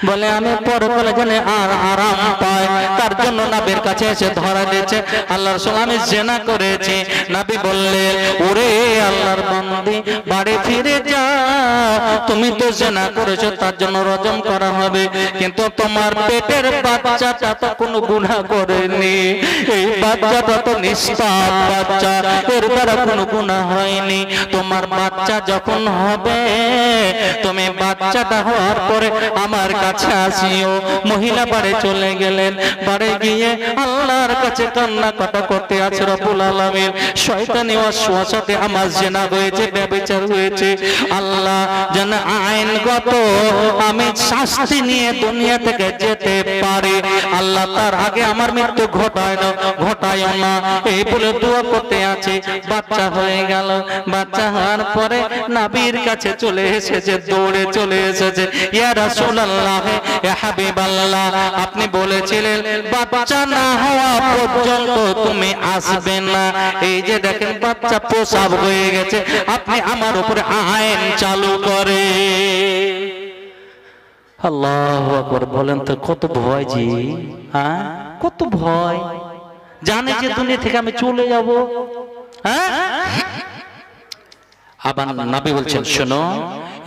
বলে আমি পরকালে জানে আর আরাম পাই, তার জন্য নবীর কাছে এসে ধরা দিয়েছে আল্লাহর রাসূল আমি জিনা করেছি। নবী বললেন ওরে আল্লাহর বান্দি বাড়ি ফিরে যা, তুমি তো জিনা করেছো তার জন্য রজম করা হবে, কিন্তু তোমার পেটের বাচ্চাটা তো কোনো গুনাহ করেনি, এই বাচ্চাটা তো নিষ্পাপ বাচ্চা, এর দ্বারা কোনো গুনাহ হয়নি। তোমার বাচ্চা যখন হবে তুমি বাচ্চাটা হওয়ার পরে আমার কাছে আসিও। মহিলা বাড়ি চলে গেলেন, বাড়ি গিয়ে আল্লাহর কাছে কান্নাকাটা করতে আছে রব্বুল আলামিন শয়তানি ওয়াসওয়াসাতে আমার জিনা হয়েছে, হয়েছে, ব্যভিচার হয়েছে, আল্লাহ যেন আইনগত আমি শাস্তি নিয়ে দুনিয়া থেকে যেতে পারি। আল্লাহ তার আগে আমার মৃত্যু ঘটায় না, এই বলে দোয়া করতে আছে। বাচ্চা হয়ে গেল, বাচ্চা হওয়ার পরে নবীর কাছে চলে এসেছে, দৌড়ে চলে এসেছে, ইয়া রাসূলুল্লাহ, ইয়া হাবিবাল্লাহ, আপনি বলেছিলেন বাচ্চা না হওয়া পর্যন্ত তুমি আসবে না। এই যে দেখেন বাচ্চা প্রসব হয়ে গেছে, আপনি আমার উপরে আইন চালু করে। আল্লাহু আকবার, বলেন তো কত ভয় জি, হ্যাঁ কত ভয়। জানে যে দুনিয়া থেকে আমি চলে যাব, হ্যাঁ। আবার নবী বলছেন শোনো,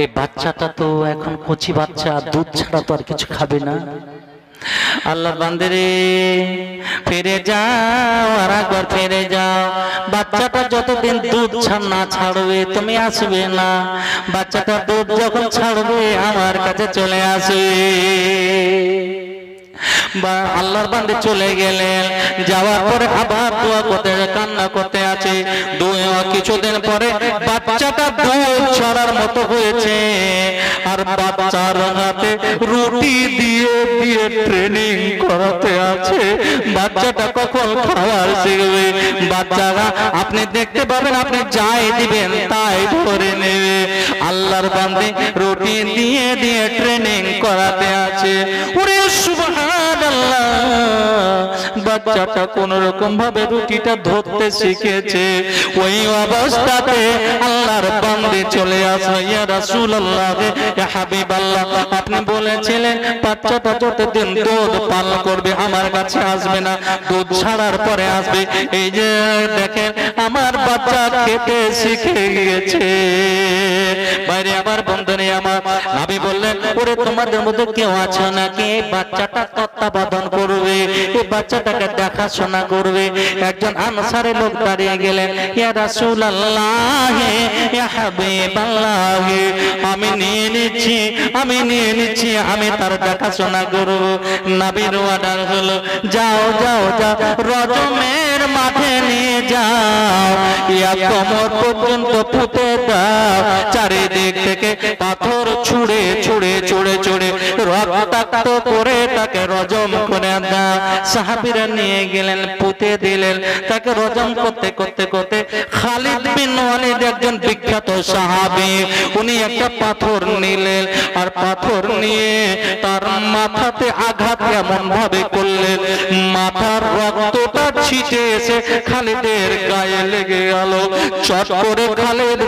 এই বাচ্চাটা তো এখন কচি বাচ্চা, দুধ ছাড়া তো আর কিছু খাবে না। আল্লাহর বান্দারে ফিরে যাও, আর একবার ফিরে যাও। বাচ্চাটা যতদিন দুধ না ছাড়বে তুমি আসবে না। বাচ্চাটা দুধ যখন ছাড়বে আমার কাছে চলে আসবে। আল্লাহর বান্দে চলে গেলেন, যাওয়ার পরে আবার দোয়া করতে, কান্না করতে আছে। কিছুদিন পরে বাচ্চাটা দুধ ছাড়ার মতো হয়েছে, আর বাচ্চার হাতে রুটি দিয়ে দিয়ে ট্রেনিং করাতে আছে। বাচ্চাটা কখন খাবার শিখবে? বাচ্চারা আপনি দেখতে পাবেন, আপনি যাই দিবেন তাই ধরে নেবে। আল্লাহর বান্দে রুটি দিয়ে দিয়ে ট্রেনিং করাতে আছে। ওরে সুবহানাল্লাহ, বাচ্চাটা কোন রকম ভাবে রুটিটা ধরতে শিখেছে। ওই অবস্থাতে আল্লাহর বান্দে চলে আসে, ইয়া রাসূলুল্লাহ, ইয়া হাবিবাল্লাহ, আপনি বলেছিলেন বাচ্চাটা যতদিন দুধ পান করবে আমার কাছে আসবে না, দুধ ছাড়ার পরে আসবে। এই যে দেখেন আমার বাচ্চা খেতে শিখে গেছে। বাইরে আমার বন্ধনে আমার নবী বললেন, ওরে তোমাদের মধ্যে কেউ আছে নাকি এই বাচ্চাটা তত্ত্বাবধান করবে, এই বাচ্চাটাকে দেখাশোনা করবে? একজন আনসারের লোক দাঁড়িয়ে গেলেন, ইয়া রাসূলুল্লাহ, ইয়া হাবিবাল্লাহ, আমি নিয়ে নিচ্ছি, আমি তার দেখাশোনা করব। নবীর অর্ডার হলো, যাও যাও যাও, রজমের মাঠে নিয়ে যাও, ইয়া কোমর পর্যন্ত পুঁতে দাও, চারিদিক থেকে পাথর ছুঁড়ে ছুঁড়ে ছুঁড়ে ছুঁড়ে রক্তাক্ত করে তাকে রজম করে দাও। সাহাবীরা নিয়ে গেলেন, পুঁতে দিলেন, তাকে রজম করতে করতে করতে খালিদ বিন ওয়ালিদ একজন বিখ্যাত সাহাবী, উনি একটা পাথর নিলেন, আর পাথর নিয়ে তার মাথাতে আঘাত এমন ভাবে করলেন, মাথার রক্তটা ছিটে এসে খালিদের গায়ে লেগে গেল। চট করে খালিদ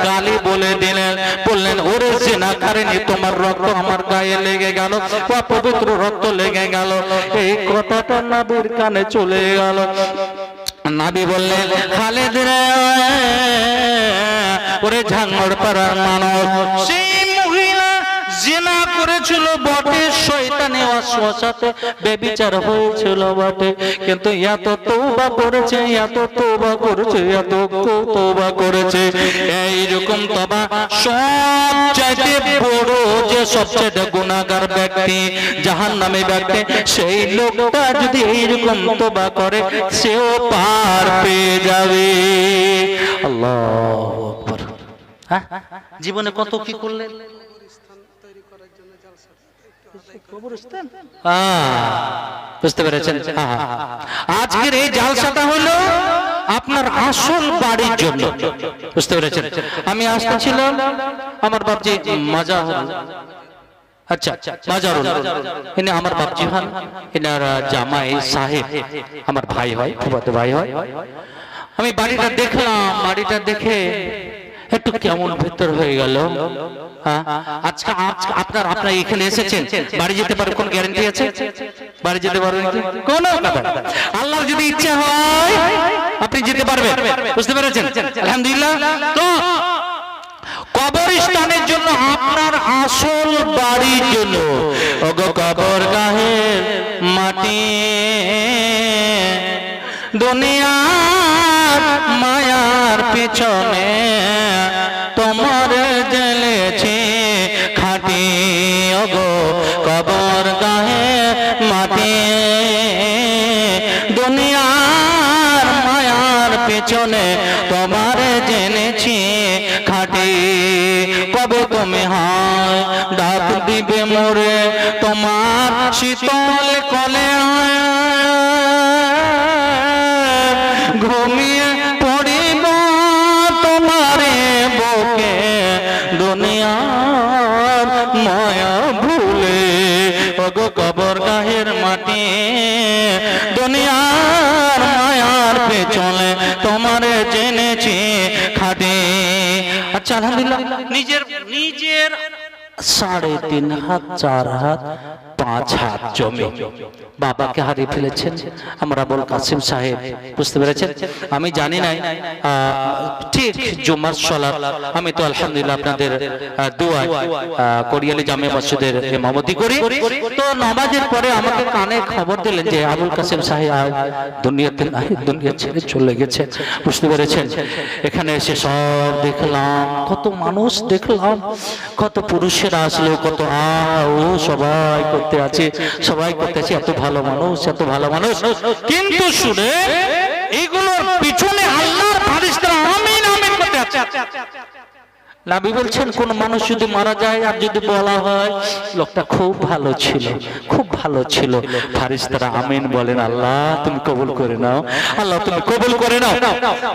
গালি বলে দিলেন, বললেন, ওরে জিনাকারিনী, তোমার রক্ত আমার গায়ে লেগে গেল, পবিত্র রক্ত লেগে গেল। এই কথাটা নবীর কানে চলে গেল। নবী বললেন, খালিদ রে, ওরে ঝাঙ্গড় পাড়ার মানুষ, সেই মহিলা জিনা করেছিল বটে, শয়তানি ওয়াসওয়াসাতে ব্যভিচার হয়েছিল বটে, কিন্তু এত তওবা করেছে, এত তওবা করেছে, এত তওবা করেছে। এইরকম তওবা সবচাইতে বড়, যে সবচেয়ে গুনাহগার ব্যক্তি, জাহান্নামী ব্যক্তি, সেই লোকটা যদি এইরকম তওবা করে সেও পার পেয়ে যাবে। আল্লাহু আকবার। জীবনে কত কি করলেন? বুঝতে পেরেছেন? আজকের এই জালসাটা হলো আপনার আসল বাড়ির জন্য, বুঝতে পেরেছেন? আমি আসতেছিলাম, আমার বাপজি মাজার, আচ্ছা মাজারুল, ইনি আমার বাপজি হন, এনার জামাই সাহেব আমার ভাই হয়, ফুফাতো ভাই হয়। আমি বাড়িটা দেখলাম, বাড়িটা দেখে একটু কেমন ভেতর হয়ে গেল। আজকে আপনারা এখানে এসেছেন, বাড়ি যেতে পারবেন, কোন গ্যারান্টি আছে? বাড়ি যেতে পারবেন কি? কোন আল্লাহর যদি ইচ্ছা হয় আপনি যেতে পারবেন, বুঝতে পেরেছেন? আলহামদুলিল্লাহ। তো কবরস্থানের জন্য, আপনার আসল বাড়ির জন্য, ওগো কবরগাহের মাটি, দুনিয়ার মায়ার পিছনে তোমার জ্বলেছে খাঁটি, ওগো কবরগাহে মাটি, দুনিয়ার মায়ার পিছনে তোমার জেনেছি কবে তুমি হয় ডাক দিবে মোরে তোমার শীতল কলে ঘুমিয়ে পড়িব তোমারে বুকে দুনিয়ার মায়া ভুলে ওগো কবর গাহের মাটি দুনিয়ার মায়ার পেছনে তোমারে জেনেছি খাটে। আচ্ছা আলহামদুলিল্লাহ নিজের 3.5 হাত 4 হাত 5 হাত জমি বাবাকে হারিয়ে ফেলেছেন আমরা আবুল কাসিম সাহেব। বুঝতে পেরেছেন? আমি জানি না ঠিক জুমার সালাত আমি তো আলহামদুলিল্লাহ আপনাদের দোয়ায় কোরিয়ালি জামে মসজিদের ইমামতি করি। তো নামাজের পরে আমাকে কানে খবর দিলেন যে আবুল কাসিম সাহেব দুনিয়াতে নাই, দুনিয়া ছেড়ে চলে গেছে। বুঝতে পেরেছেন? এখানে এসে সব দেখলাম, কত মানুষ দেখলাম, কত পুরুষেরা আসলো, কত সবাই করতে আছে, সবাই করতে আছে। এত ভালো মানুষ, এত ভালো মানুষ, কিন্তু শুনে এইগুলোর পিছনে আল্লাহর ফেরেশতারা আমিন আমিন করতে আছে। নবী বলছেন কোন মানুষ যদি মারা যায় আর যদি বলা হয় লোকটা খুব ভালো ছিল, খুব ভালো ছিল, ফেরেশতারা আমিন বলেন, আল্লাহ তুমি কবুল করে নাও, আল্লাহ তুমি কবুল করে নাও।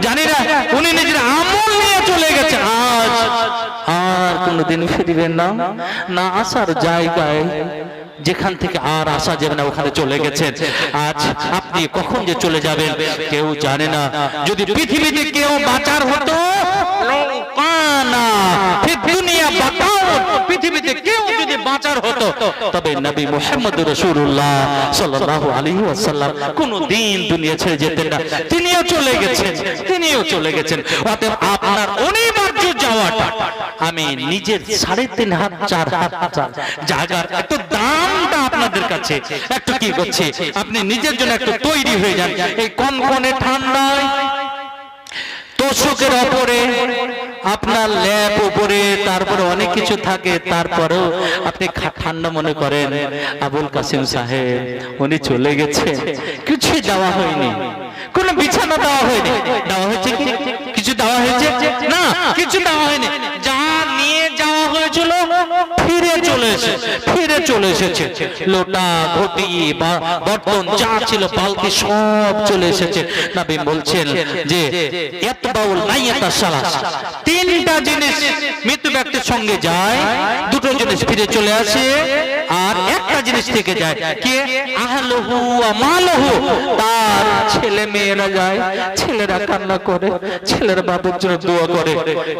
জানি না উনি নিজের আমল নিয়ে চলে গেছে, আজ আর কোনদিন ফিরবেন না, না আসার জায়গায় যেখান থেকে আর আসা যাবে না ওখানে চলে গেছেন। আজ আপনি কখন যে চলে যাবেন কেউ জানে না। যদি পৃথিবীতে কেউ বাঁচার হতো পৃথিবীতে কেউ যদি বাঁচার হতো তবে নবী মুহাম্মদ রাসূলুল্লাহ সাল্লাল্লাহু আলাইহি ওয়াসাল্লাম কোন দিন দুনিয়া ছেড়ে যেতেন না। তিনিও চলে গেছেন, তিনিও চলে গেছেন। অতএব আপনার অনিবার্য যাওয়াটা আমি নিজের 3.5 হাত 4 হাত জায়গার একটু দামটা আপনাদের কাছে একটু কি করছে, আপনি নিজের জন্য একটু তৈরি হয়ে যান। এই কনকনে ঠান্ডায় তোষকের উপরে আপনার ল্যাপ উপরে, তারপরে অনেক কিছু থাকে, তারপরেও আপনি ঠান্ডা মনে করেন। আবুল কাসিম সাহেব উনি চলে গেছে, কিছু দেওয়া হয়নি, কোন বিছানা দেওয়া হয়নি। দেওয়া হয়েছে কি? কিছু দেওয়া হয়েছে না, কিছু দেওয়া হয়নি। যা নিয়ে যাওয়া হয়েছিল ফিরে চলে এসেছে। লোটা ঘটি বা বর্তন যা ছিল বালতি সব চলে এসেছে। নবী বলছেন যে ইয়াতবাউল নাইয়াতা সালাস, 3টা জিনিস মৃত ব্যক্তির সঙ্গে যায়, 2টো জিনিস ফিরে চলে আসে আর একটা জিনিস থেকে যায়। কে? আহলুহু ওয়া মালুহু, তার ছেলে মেয়েরা যায়, ছেলেরা কান্না করে, ছেলের বাবার জন্য দোয়া করে,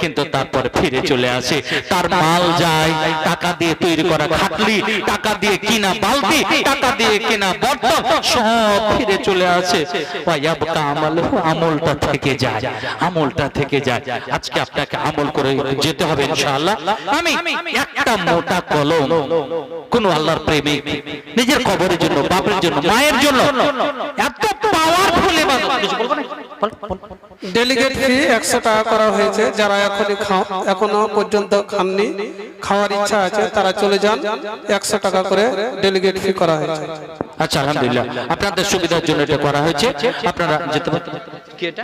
কিন্তু তারপরে ফিরে চলে আসে। তার মাল যায়, টাকা দিয়ে তৈরি করা খাটলি, টাকা দিয়ে কিনা বালতি, টাকা দিয়ে কিনা বর্তন সব ফিরে চলে আসে। ওয়ায়াবকা আমালুহু, আমলটা থেকে যায়, আমলটা থেকে যায়। আজকে আপনাকে আমল করে যেতে হবে ইনশাআল্লাহ। আমি একটা মোটা কলম কোন আল্লাহর প্রেমিক নিজের কবরের জন্য, বাপের জন্য, মায়ের জন্য এত পাওয়ারফুল ডেলিগেট ফি 100 টাকা করা হয়েছে। যারা এখনো পর্যন্ত খাননি, খাওয়ার ইচ্ছা আছে তারা চলে যান। 100 টাকা করে ডেলিগেট ফি করা হয়েছে। আচ্ছা আলহামদুলিল্লাহ, আপনাদের সুবিধার জন্য এটা করা হয়েছে, আপনারা যেতে পারেন। কি এটা?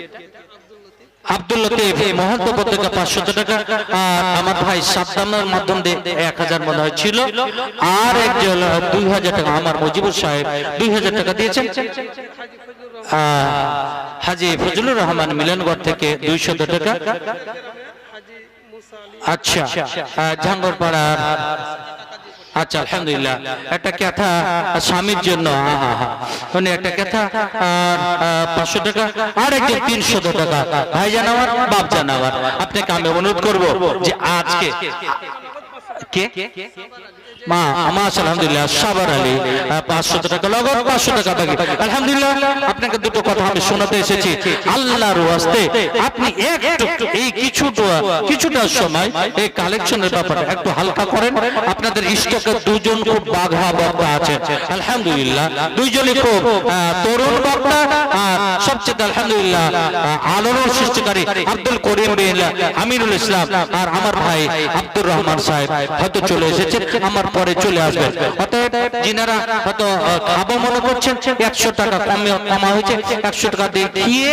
আব্দুল লতিফ মহন্ত পত্রিকা 500 টাকা, আর আমার ভাই সাদ্দামের মাধ্যমে 1000 মনে হয় ছিল, আর একজন 2000 টাকা আমার মুজিবুর সাহেব 2000 টাকা দিয়েছেন। হাজী ফজলুর রহমান মিলনগড় থেকে 200 টাকা। আচ্ছা জাঙ্গরপাড়া, আচ্ছা আলহামদুলিল্লাহ। একটা কথা স্বামীর জন্য, উনি একটা কথা 500 টাকা, আর একজন 300 টাকা। ভাই জানাবার, বাপ জানাবার। আপনাকে আমি অনুরোধ করবো যে আজকে কে মা আমার আলহামদুলিল্লাহ সাবার আলী 500 টাকা নগদ, 500 টাকা বাকি। আলহামদুলিল্লাহ, আপনাকে দুটো কথা আমি শোনাতে এসেছি। আল্লাহর ওয়াস্তে আপনি একটু এই কিছুটা সময় এই কালেকশনের ব্যাপারে একটু হালকা করেন। আপনাদের স্টকে 2 জন খুব বাঘা বক্তা আছে আলহামদুলিল্লাহ, 2 জনই খুব তরুণ বক্তা, আর সবচেয়ে আলহামদুলিল্লাহ আলোড়ন সৃষ্টিকারী আব্দুল করিম বিন আমিনুল ইসলাম আর আমার ভাই আব্দুর রহমান সাহেব হয়তো চলে এসেছে। আমার পরে চলে আসবেন। অতএব যিনারা হয়তো খাবো মনে করছেন 100 টাকা কমা হয়েছে, 100 টাকা দেখিয়ে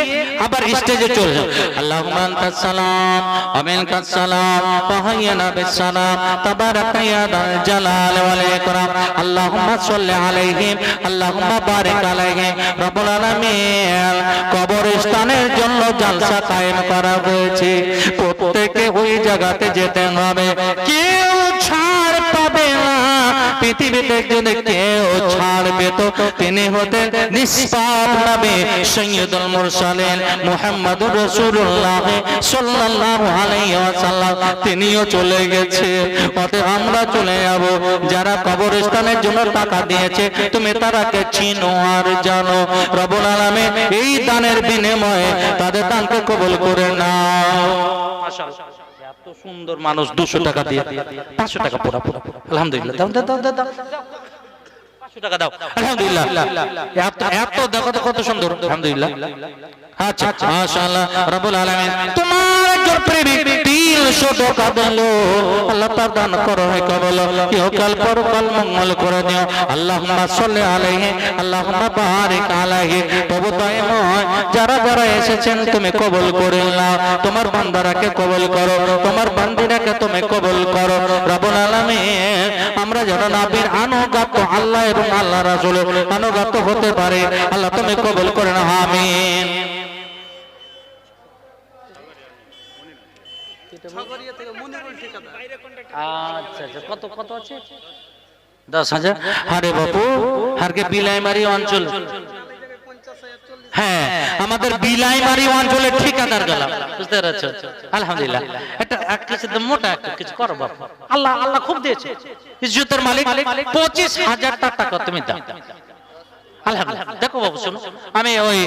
আবার স্টেজে চলে যান। আল্লাহুম্মা আনতাস সালাম ওয়া মিনকাস সালাম ওয়া হাইয়িনা বিস সালাম তাবারাকা ইয়া দাল জালাল ওয়াল ইকরাম আল্লাহুম্মা সাল্লি আলাইহিম আল্লাহুম্মা বারিক আলাইহিম। রব্বুল আলামিন কবরস্থানের জন্য জালসা কায়েম করা হয়েছে, প্রত্যেকে ওই জায়গাতে যেতে হবে, কেউ ছাড় পাবে না। পৃথিবীতে যদি কেউ ছাড় পেত তিনি হতেন নিষ্পাপ নবী সাইয়্যিদুল মুরসালিন মুহাম্মদুর রাসূলুল্লাহ সাল্লাল্লাহু আলাইহি ওয়াসাল্লাম, তিনিও চলে গেছে। অতএব আমরা চলে যাব। যারা কবরস্থানের জন্য টাকা দিয়েছে তুমি তারাকে চিনো আর জানো। রব্বুল আলামিন এই দানের বিনিময়ে তাদের দানকে কবুল করে নাও। মাশাআল্লাহ, এত সুন্দর মানুষ 200 টাকা দিয়ে 500 টাকা পুরা পুরা আলহামদুলিল্লাহ দাও দাও দাও দাও 500 টাকা দাও আলহামদুলিল্লাহ। এত এত দেখো তো কত সুন্দর আলহামদুলিল্লাহ। আচ্ছা মাশাআল্লাহ রব্বুল আলামিন তোমার একজন প্রেমিক 300 টাকা দিলো, আল্লাহ তার দান করো হে কবুল, ইহকাল পরকাল মঙ্গল করে দিও। আল্লাহুম্মা সাল্লি আলাইহি আল্লাহুম্মা বারিক আলাইহি। প্রভু দয়াময় যারা যারা এসেছেন তুমি কবুল করে নাও, তোমার বান্দারাকে কবুল করো, তোমার বান্দিরাকে তুমি কবুল করো। রব্বুল আলামিন আমরা যেন নবীর আনুগত আল্লাহ এবং আল্লাহ রাসূলের আনুগত হতে পারে, আল্লাহ তুমি কবুল করে নাও আমিন। আচ্ছা কত কত আছে? 10,000। আরে বাপু হারকে বিলাইমারি অঞ্চল, হ্যাঁ আমাদের বিলাইমারি অঞ্চলের ঠিকাদার গেলাম, বুঝতে পারছো? আলহামদুলিল্লাহ। এটা কিছু মোটা একটা কিছু করো বাপু, আল্লাহ আল্লাহ খুব দিয়েছে। ইজ্জতের মালিক 25,000 টাকা তুমি দাও। আলহামদুলিল্লাহ। দেখো বাবু শোনো, আমি ওই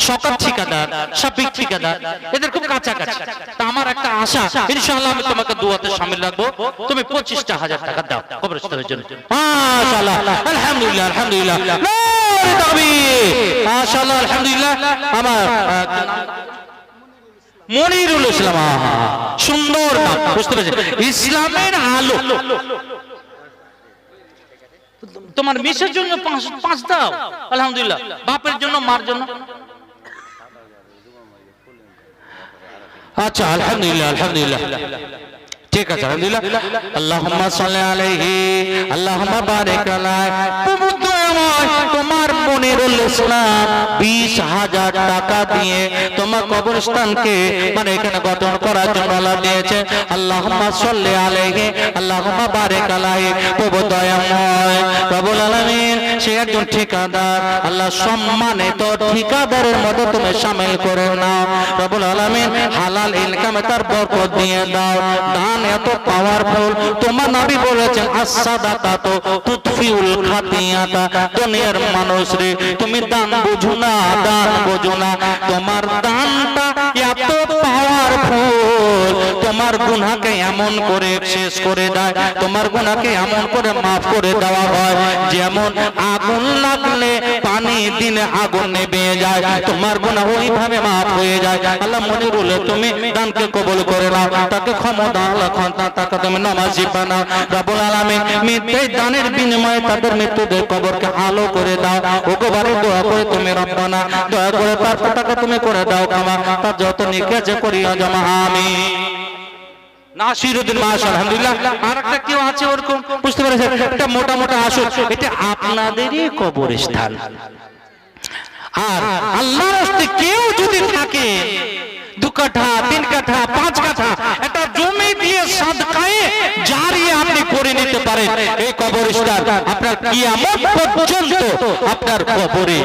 শকাত ঠিকাদার সাবিক ঠিকাদার এদের খুব কাছাকাছি, তা আমার একটা আশা ইনশাআল্লাহ আমি তোমাকে দুয়াতে শামিল রাখবো। তুমি 25,000 টাকা দাও কবরস্থানের জন্য। মাশাআল্লাহ আলহামদুলিল্লাহ আলহামদুলিল্লাহ নূর নবী মাশাআল্লাহ আলহামদুলিল্লাহ। আমার মনিরুল ইসলাম, সুন্দর নাম, বুঝতে পেরেছি, ইসলামের আলো। তোমার মিসের জন্য 5 দাও আলহামদুলিল্লাহ, বাপের জন্য মার জন্য। আচ্ছা আলহামদুলিল্লাহ আলহামদুলিল্লাহ ঠিক আছে আলহামদুলিল্লাহ। আল্লাহুম্মা সাল্লি আলাইহি আল্লাহুম্মা বারিক আলাইহি। তোমার মনিরুল ইসলাম 20,000 টাকা দিয়ে তোমার কবরস্থানকে মানে এখানে গঠন করার জন্য আল্লাহ দিয়েছে। আল্লাহুম্মা সাল্লি আলাইহি আল্লাহুম্মা বারিক আলাইহি। প্রভু দয়াময় রব্বুল আলামিন সে একজন ঠিকাদার, আল্লাহ সম্মানিত ঠিকাদারের মধ্যে তুমি শামিল করে নাও। রব্বুল আলামিন হালাল ইনকামে তার বরকত দিয়ে দাও। দান এত পাওয়ারফুল, তোমার নবী বলেছেন as-সাদাকাতু তুতফিউল খাতিয়াতা। দুনিয়ার মানুষ রে তুমি দান বুঝো না, দান বুঝো না, তোমার দানটা এত পাওয়ারফুল, তোমার গুনাহকে এমন করে শেষ করে দেয়, তোমার গুনাহকে এমন করে মাফ করে দেওয়া হয় যেমন আগুন লাগলে পানি দিলে আগুন নেভে যায়, তোমার গুনাহ ওইভাবে মাফ হয়ে যায়। আল্লাহ মনিরুল তুমি দানকে কবুল করে নাও, তাকে ক্ষমা দাও, তাকে তুমি নামাজি বানাও। রব্বুল আলামিন মৃত্যু দানের বিনিময়ে তাদের মৃত্যুদের কবরকে আলো করে দাও। ওগো বারে দোয়া করে তুমি রব্বানা দয়া করে তার টাকা তুমি করে দাও ক্ষমা, তার যত নিকাজ করিয়া জমা আমিন। নাসিরউদ্দিন মাশাআল্লাহ আলহামদুলিল্লাহ। আর একটা কেউ আছে ওরকম, বুঝতে পেরেছেন? এটা মোটা মোটা আসল, এটা আপনাদেরই কবরস্থান। আর আল্লাহর রাস্তায় কেউ যদি থাকে 2 কাঠা 3 কাঠা 5 কাঠা এটা জমি দিয়ে সাদকায়ে জারিয়া আপনি করে নিতে পারেন। এই কবরস্থান আপনার কিয়ামত পর্যন্ত আপনার কবরে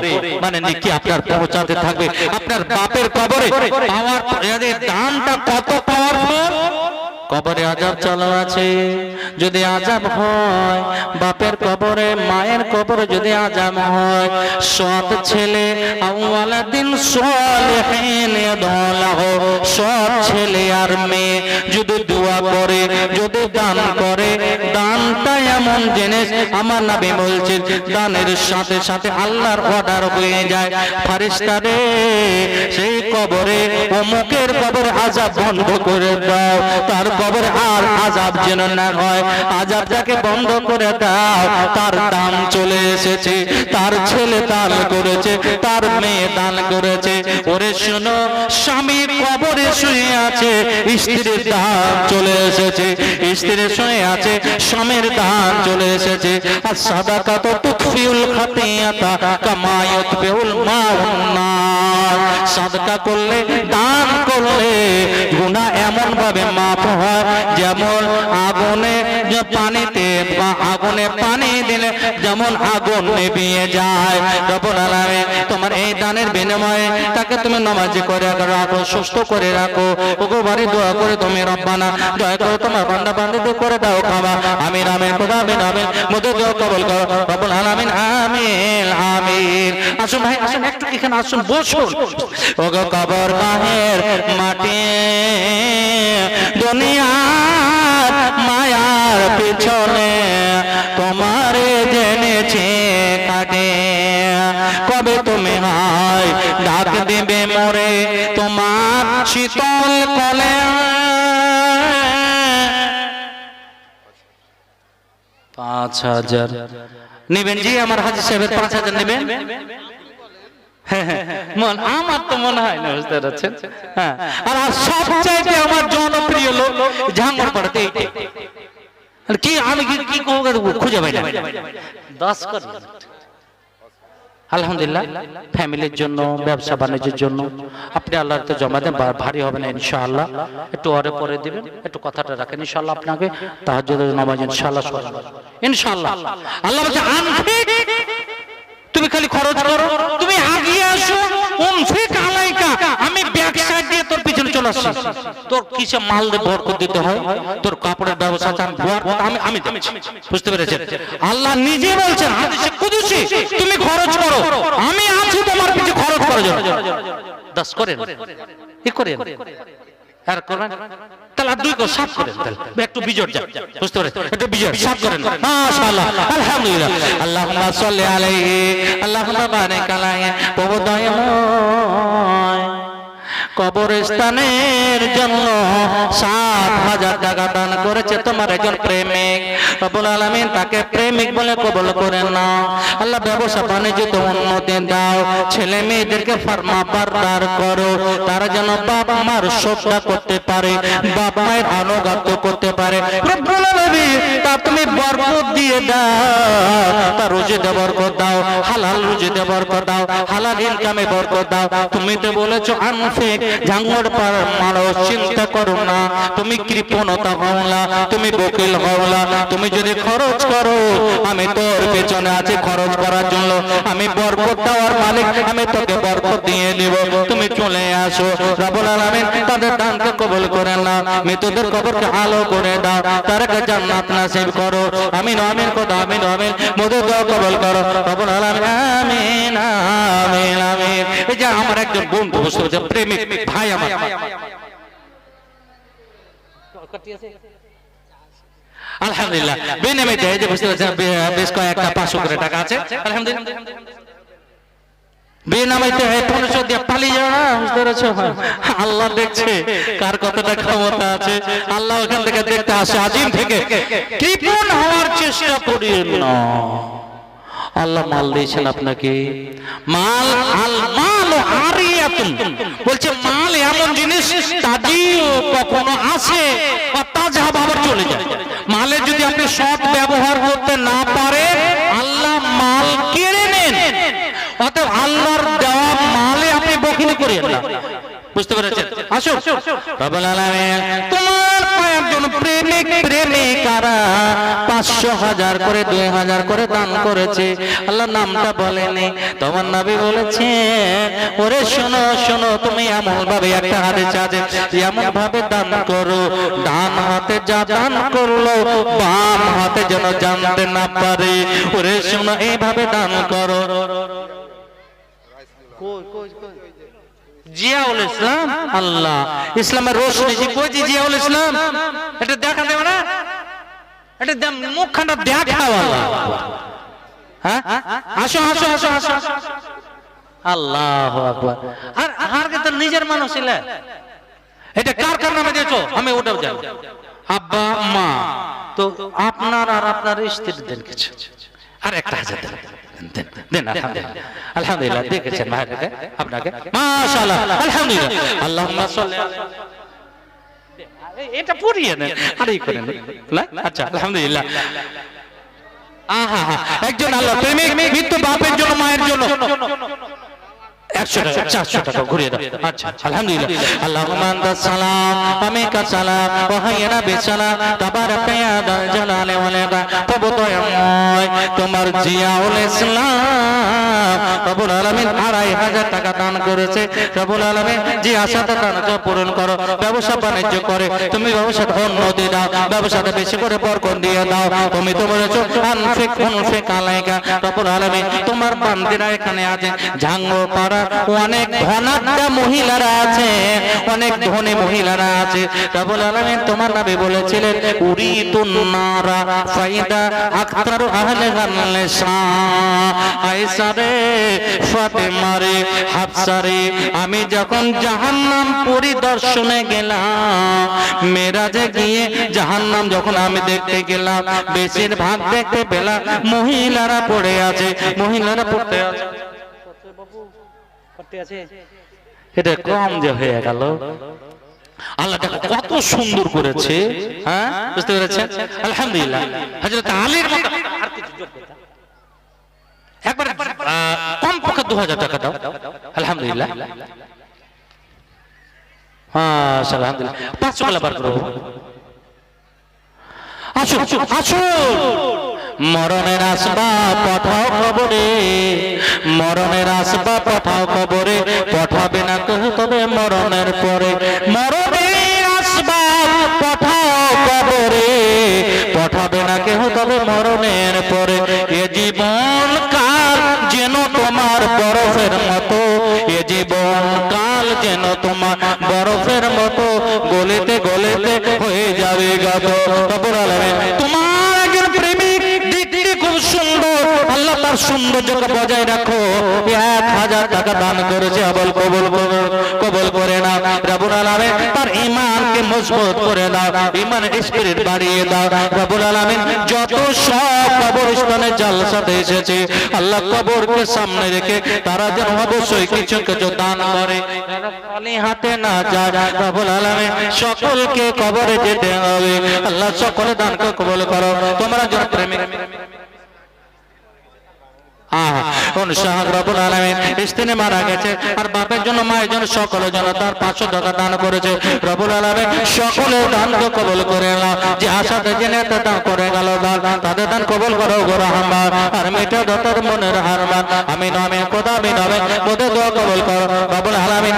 মানে নেকি আপনার পৌঁছাতে থাকবে। আপনার বাপের কবরে পাওয়ার এর দানটা কত পাওয়ারফুল। কবরে আযাব চালু আছে, যদি আযাব হয় বাপের কবরে মায়ের কবরে যদি আযাব হয়, সৎ ছেলে আওয়ালাদিন সালিহিন ইয়াদুলাহু, সৎ ছেলে আর মেয়ে যদি দোয়া করে যদি দান করে, দানটা এমন জিনিস আমার নবী বলছেন দানের সাথে সাথে আল্লাহর অর্ডার হয়ে যায়, ফেরেশতারে সেই কবরে অমুকের কবরে আযাব বন্ধ করে দাও, তার কবরে আর আযাব যেন না হয়, আযাবটাকে বন্ধ করে দাও। তার দান চলে এসেছে, তার ছেলে দান করেছে, তার মেয়ে দান করেছে। ওরে শোনো, স্বামী কবরে শুয়ে আছে, স্ত্রীর দান চলে এসেছে, স্ত্রী শুয়ে আছে, স্বামীর দান চলে এসেছে। আর সাদাকাতু তুকফিউল খাতিয়াতা কামা ইউতফিউল মাউন নার। সাদকা করলে, দান করলে গুনাহ এমন ভাবে মাফ হয় যেমন আগুনে পানিতে বা আগুনে পানি দিলে যেমন আগুন নিভিয়ে যায়। রব্বুল আলামিন তোমার এই দানের বিনিময়ে তাকে তুমি নামাজি করে রাখো, সুস্থ করে রাখো। ওগো বাড়ি দোয়া করে তুমি রব্বানা দয়া করে তোমার বান্দা বান্দীদের করে দাও খাওয়া। আমিন আমিন খোদা আমিন আমিন, মোদের দোয়া কবুল করো রব্বুল আলামিন, আমিন আমিন। আসুন ভাই আসুন, একটু এখানে আসুন, বসুন। ওগো কবর গাহের মাটি দুনিয়ার মায়ার পিছনে তোমারে জেনেছে কাটে। কবে তুমি হয় ডাক দিবে মোরে তোমার শীতল কলে। 5000 নেবেন জি? আমার হাজী সাহেবের 5000 নেবেন? মন আমার তো মনে হয় না, বুঝতে পারছেন? হ্যাঁ, আর সবচাইতে আমার জনপ্রিয় লোক ঝাঙ্গরপাড়াতে কি, আমি কি খুঁজে পাই না। 10 করে আলহামদুলিল্লাহ, ফ্যামিলির জন্য, ব্যবসা বাণিজ্যের জন্য আপনি আল্লাহর তো জমা দেন, ভারী হবে না ইনশাআল্লাহ। একটু পরে পরে দিবেন, একটু কথাটা রাখেন ইনশাআল্লাহ। আপনাকে তাহাজ্জুদের নামাজ ইনশাআল্লাহ ইনশাআল্লাহ। আল্লাহ বলছে আনফিক, তুমি খালি খরচ করো, তুমি আগিয়ে আসো। উনফিক আলাইকা, আমি ব্যাক সাইড দিয়ে তোর পিছনে চলে আসছি। তোর কিসে মাল দিয়ে বরকত দিতে হয়, তোর কাপড়ের ব্যবসা চান, আমি দিচ্ছি। বুঝতে পেরেছেন? আল্লাহ নিজে বলছেন হাদিসে কুদসি, তুমি খরচ করো, আমি আছি তোমার পিছে খরচ করার জন্য। 10 করেন, কি করেন আর করবেন তাহলে 2 করে 7 করেন, তাহলে একটু বিজয় যা, বুঝতে পারেন? একটু বিজয় 7 করেন, মাশাআল্লাহ আলহামদুলিল্লাহ। আল্লাহুম্মা সাল্লি আলাইহি আল্লাহুম্মা বারিক আলাইহি। প্রভু দয়াময় কবরস্থানের জন্য 7000 টাকা দান করেছে তোমার একজন প্রেমিক। রব্বুল আলামিন তাকে প্রেমিক বলে কবুল করে নাও। আল্লাহ ব্যবসা বাণিজ্যে উন্নতি দাও, ছেলে মেয়েদেরকে ফরমাবরদার করো, তারা যেন বাবা মার শ্রদ্ধা করতে পারে, বাবা মায়ের আনুগত্য করতে পারে। রব্বুল আলামিন তা তুমি বরকত দিয়ে দাও, তা রুজিতে বরকত দাও, হালাল রুজিতে বরকত দাও, হালাল ইনকামে বরকত দাও। তুমি তো বলেছো আনফিক, জাঙ্গর পার মানুষ চিন্তা করো না, তুমি কৃপণতা হও না, তুমি বকিল হও না। তুমি যদি খরচ করো, আমি তোর পেছনে আছি খরচ করার জন্য, আমি বরকত দেওয়ার মালিক, আমি তোকে বরকত দিয়ে দিব। তুমি চলে আসো। রব্বুল আলামিন তাদের দানকে কবুল করে নাও, মৃতদের কবরকে আলো করে দাও, তাদেরকে জান্নাত নসিব করো। আমিন আমিন খোদা আমিন আমিন, মোদের দোয়া কবুল করো রব্বুল আলামিন, আমিন আমিন আমিন। এই যে আমার একজন বন্ধু, প্রেমিক ভাই আমার, আলহামদুলিল্লাহ বেনিয়মিত এই যে বুঝতে পারছেন বেশ কয়েকটা 500 করে টাকা আছে আলহামদুলিল্লাহ। বেনামাইতে 1500 দিয়ে পালিয়ে যাও না, বুঝতে পেরেছো? আল্লাহ দেখছে কার কতটা ক্ষমতা আছে। আল্লাহ ওখান থেকে দেখতে আসে, আজিম থেকে। কৃপণ হওয়ার চেষ্টা করিয়েন না। আল্লাহ মাল দিয়েছেন আপনাকে, মাল আল মাল আরিয়াতুন, বলছে মাল এমন জিনিস তাজিও কখনো আসে আর তাজহাব আবার চলে যায়। মালে যদি আপনি সৎ ব্যবহার করতে না পারেন, আল্লাহ মাল কেড়ে নেন। অতএব আল্লাহর দেওয়া মালে আপনি বখিলি করিয়েন না, বুঝতে পেরেছেন? আসুন, রব্বুল আলামিন তোমার কয়েকজন প্রেমিক প্রেমিকারা 500 1000 করে 2000 করে দান করেছে। আল্লাহ নামটা বলেনি, তোমার নবী বলেছে ওরে শোনো শোনো, তুমি এমন ভাবে একটা হাদিস আছে, এমন ভাবে দান করো, ডান হাতে যা দান করলো বাম হাতে যেন জানতে না পারে। ওরে শোনো, এইভাবে দান করো। জিয়াউল ইসলাম, আল্লাহ ইসলামের রোশনি জি কই জিয়াউল ইসলাম, এটা দেখা দেবে না, এটা মুখখানা দেখাওয়ালা। হ্যাঁ, আসো আসো আসো আসো, আল্লাহু আকবার। আর আর কে তো নিজের মানুষ ছিল, এটা কার কার নামে দিয়েছো আমি ওটাও জানি। আব্বা মা, তো আপনার আর আপনার স্ত্রীর দেন কিছু, আর 1000 দেন, দেন দেন, আলহামদুলিল্লাহ আলহামদুলিল্লাহ, দেখেছেন ভাইকে আপনাকে, মাশাআল্লাহ আলহামদুলিল্লাহ, আল্লাহুম্মা সাল্লি এটা পড়িয়ে নেন আর এই করেন না, আচ্ছা আলহামদুলিল্লাহ। আহা হা, একজন আল্লাহ প্রেমিক মৃত্যু বাপের জন্য মায়ের জন্য 100 টাকা 400 টাকা ঘুরিয়ে দাও, আচ্ছা আলহামদুলিল্লাহ। আল্লাহুম্মা আনতাস সালাম ওয়া মিনকাস সালাম ওয়া হাইয়্যিনা বিসালাম তাবারাকা ইয়া দাল জালালি ওয়াল ইকরাম। তোমার জিয়াউল ইসলাম রব্বুল আলামিন 2500 টাকা দান করেছে। রব্বুল আলামিন যে আশাটা দান পূরণ করো, ব্যবসা বাণিজ্য করে তুমি ব্যবসাটা উন্নতি দাও, ব্যবসাটা বেশি করে বরকত দিয়ে দাও। তুমি তো বলেছো আনফিক আলাইকা, রব্বুল আলামিন তোমার বান্দিরা এখানে আছে ঝাঙ্গো পাড়া অনেক ধনাঢ্য মহিলারা আছে, অনেক ধনী মহিলারা আছে। রব্বুল আলামিন তোমার নবী বলেছিলেন উরিতুন নারা ফাইদা আকতারু আহলিহা নিসা। আয়েশা রে, ফাতেমা রে, হাফসা রে, আমি যখন জাহান্নাম পরিদর্শনে গেলাম, মেরাজে গিয়ে জাহান্নাম যখন আমি দেখতে গেলাম, বেশিরভাগ দেখতে পেলাম মহিলারা পড়ে আছে, মহিলারা পড়তে আছে। এটা কম যে হয়ে গেল, আল্লাহ কত সুন্দর করেছে, হ্যাঁ বুঝতে পেরেছেন? আলহামদুলিল্লাহ। হযরত আলীর মতো আর কিছু যোগ্যতা, একবার কম পক্ষে 2000 টাকা দাও, আলহামদুলিল্লাহ। হ্যাঁ আলহামদুলিল্লাহ, 500 টাকা বার করো। আসুন আসুন, মরণের আসবাব পাঠাও কবরে, মরণের আসবাব পাঠাও কবরে, পাঠাবে না কেউ তবে মরণের পরে। মরণের আসবাব পাঠাও কবরে, পাঠাবে না কেউ তবে মরণের পরে। এ জীবন কাল যেন তোমার বরফের মতো, এ জীবন কাল যেন তোমার বরফের মতো, গলেতে গলেতে হয়ে যাবে গাব। রব্বুল আলামিন তোমার একজন প্রেমিক দেখতে খুব সুন্দর, আল্লাহ তার সৌন্দর্যকে বজায় রাখো। 1000 টাকা দান করেছে, কবুল করে নাও। রব্বুল আলামিন তার ঈমানকে মজবুত করে দাও, ঈমানের স্পিরিট বাড়িয়ে দাও। রব্বুল আলামিন যত সব কবরস্থানে জালসাতে এসেছে, আল্লাহ কবরকে সামনে রেখে তারা যেন অবশ্যই কিছু কিছু দান করে, খালি হাতে না যায়। রব্বুল আলামিন সকলকে কবরে যেতে হবে, আল্লাহ সকলে দানকে কবুল করো। তোমরা যারা প্রেমিক রব্বুল আলামিন স্ত্রী মারা গেছে আর বাপের জন্য মায়ের জন্য সকলের জন্য তার 500 টাকা দান করেছে। রব্বুল আলামিন সকলের দানকে কবুল করে নাও। যে আশাতে জেনে দান করে গেল দান, তাদের দান কবুল করো গো রহমান, আর মেটে দতর মনের হারমান। আমিন আমিন খোদা আমিন আমিন, মোদের দোয়া কবুল করো রব্বুল আলামিন,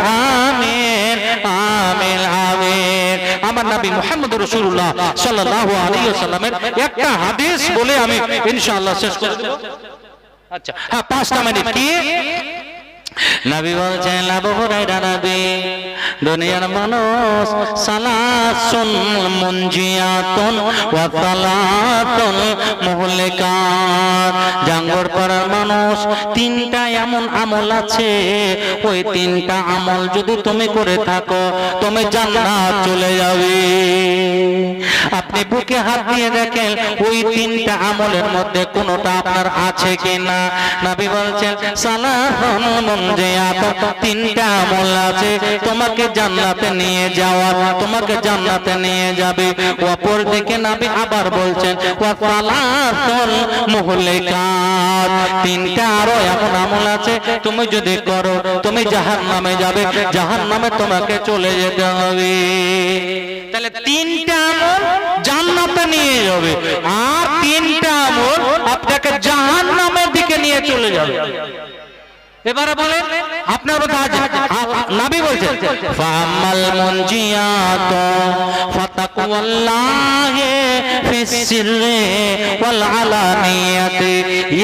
আমিন আমিন আমিন। আমার নবী মুহাম্মদ রাসূলুল্লাহ সাল্লাল্লাহু আলাইহি ওয়াসাল্লামের একটা হাদিস বলে আমি ইনশাআল্লাহ শেষ করে দেব। আচ্ছা হ্যাঁ, 5টা মিনিট। কি নবী বলছেন, আবু হুরায়রা নবী, দুনিয়ার মানুষ সালাসুন মুনজিয়াতুন ওয়া সালাতুন মুহলিকাত। জাঙ্গর পাড়ার মানুষ 3টা এমন আমল আছে, ওই 3টা আমল যদি তুমি করে থাকো তুমি জান্নাত চলে যাবে। আপনি বুকে হাত দিয়ে দেখেন ওই 3টা আমলের মধ্যে কোনটা আপনার আছে কিনা। নবী বলছেন সালাহুন মুনজিয়াতুন, 3টা আমল আছে তোমাকে জান্নাতে নিয়ে যাওয়া, তোমাকে জান্নাতে নিয়ে যাবে। অপর দিকে নবী আবার বলছেন ওয়া সালাতুল মুহলিকাত, 3টা আরো এমন আমল আছে তুমি যদি করো তুমি জাহান্নামে যাবে, জাহান্নামে তোমাকে চলে যেতে হবে। তাহলে 3টা আমল জান্নাতে নিয়ে যাবে, আর 3টা আমল আপনাকে জাহান্নামের দিকে নিয়ে চলে যাবে। এবারে বলেন আপনার নবী বলছেন ফামাল মুনজিয়াত ফাতাকুল্লাহি ফিস সিররি ওয়াল আলানিয়াতি।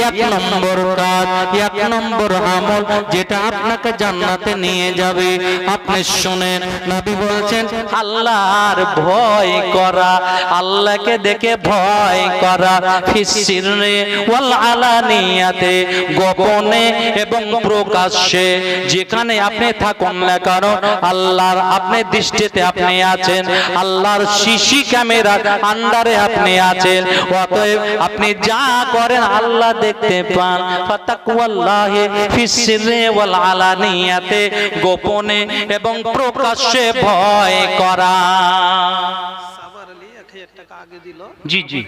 1 নম্বর কাজ, 1 নম্বর আমল যেটা আপনাকে জান্নাতে নিয়ে যাবে, আপনি শুনেন নবী বলছেন আল্লাহর ভয় করা, আল্লাহকে দেখে ভয় করা, ফিস সিররি ওয়াল আলানিয়াতি, গোপনে এবং প্রকাশ্যে যেখানে আপনি থাকুন না কারণ আল্লাহর আপনি দৃষ্টিতে আপনি আছেন, আল্লাহর সিসি ক্যামেরার আন্ডারে আপনি আছেন। অতএব আপনি যা করেন আল্লাহ দেখতে পান। ফাতাকুল্লাহি ফিস সিররি ওয়াল আলানিয়াতে, গোপনে এবং প্রকাশ্যে ভয় করা। জি জি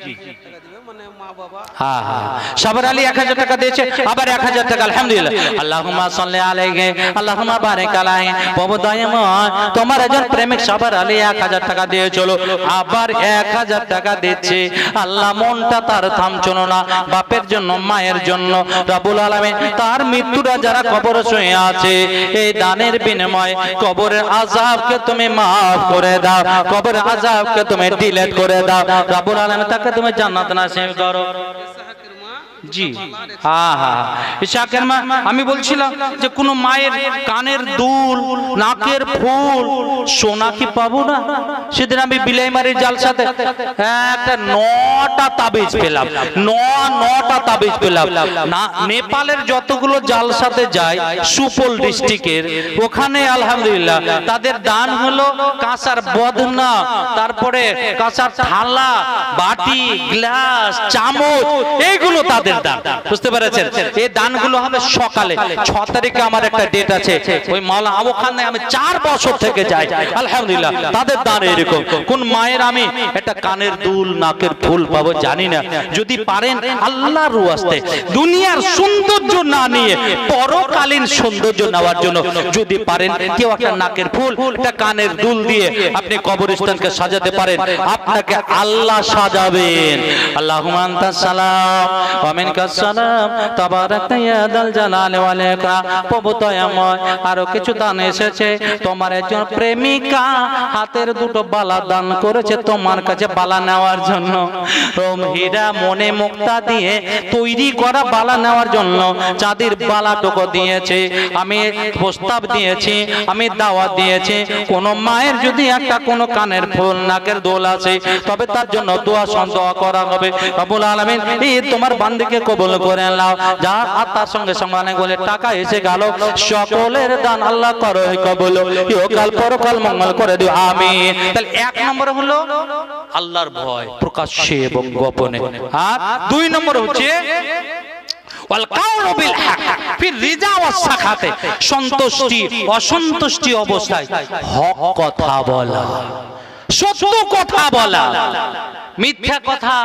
হ্যাঁ হ্যাঁ, সাবর আলী 1000 টাকা দিয়েছে, আবার 1000 টাকা। আলহামদুলিল্লাহ। আল্লাহুম্মা সাল্লি আলাইহি আল্লাহুম্মা বারিক আলাইহি। প্রভু দয়াময়, তোমার একজন প্রেমিক সাবর আলী 1000 টাকা দিয়েছিল, আবার 1000 টাকা দিচ্ছে। আল্লাহ, মনটা তার থামছিল না, বাপের জন্য, মায়ের জন্য। রব্বুল আলামিন, তার মৃত্যুটা যারা কবরে শুয়ে আছে, এই দানের বিনিময়ে কবরের আযাবকে তুমি মাফ করে দাও, কবরের আযাবকে তুমি ডিলিট করে দাও। রব্বুল আলামিন, তাকে তুমি জান্নাত নসিব করো। জি হ্যাঁ হ্যাঁ, ইশাকের মা, আমি বলছিলাম যে কোন মায়ের কানের দুল, নাকের ফুল, সোনা কি পাবো না? সেদিন আমি বিলাইমারির জালসাতে একটা 9টা তাবিজ পেলাম, 9টা তাবিজ পেলাম। না, নেপালের যতগুলো জালসাতে যায় সুপল ডিস্ট্রিক্টের, ওখানে আলহামদুলিল্লাহ তাদের দান হলো কাঁসার বদনা, তারপরে কাঁসার থালা, বাটি, গ্লাস, চামচ, এইগুলো তাদের দান। বুঝতে পেরেছেন? এই দানগুলো হবে সকালে 6 তারিখে। আমার একটা ডেট আছে, ওই মাওলানা ওখানে আমি 4 বছর থেকে যাই। আলহামদুলিল্লাহ তাদের দান এরকম। কোন মায়ের আমি একটা কানের দুল, নাকের ফুল পাবো জানি না। যদি পারেন আল্লাহর ওয়াস্তে দুনিয়ার সৌন্দর্য না নিয়ে পরকালীন সৌন্দর্য নেওয়ার জন্য যদি পারেন কেউ একটা নাকের ফুল, একটা কানের দুল দিয়ে আপনি কবরস্থানকে সাজাতে পারেন, আপনাকে আল্লাহ সাজাবেন। আল্লাহুম্মা আনতাস সালাম ওয়া মিনকাস সালাম তাবারাকতা ইয়া দাল জালালি ওয়াল ইকরাম। প্রভু দয়াময়, আরো কিছু দান এসেছে। তোমার একজন প্রেমিকা হাতের দুটো বালা দান করেছে তোমার কাছে বালা নেওয়ার জন্য। হীরা মনে মুক্তা দিয়ে তৈরি করা বালা নেওয়ার জন্য চাঁদির বালাটুকু দিয়েছে। আমি প্রস্তাব দিয়েছি, আমি দাওয়াত দিয়েছি, কোন মায়ের যদি একটা কোন কানের ফুল, নাকের দোল আছে, তবে তার জন্য দোয়া সন্দেহ করা হবে। রব্বুল আলামিন, এই তোমার বান্দিকে কবুল করে নাও। যা আত্মার সঙ্গে সঙ্গে বলে টাকা এসে গেল, সকলের দান আল্লাহ করো কবুল, ইহকাল পরকাল মঙ্গল করে দিও, আমিন। তাহলে 1 নম্বর হলো আল্লাহর ভয় প্রকাশ্যে এবং গোপনে। আর 2 নম্বর হচ্ছে সন্তুষ্টি অসন্তুষ্টি অবস্থায় হক কথা বলা, সত্য কথা বলা। মিথ্যা কথা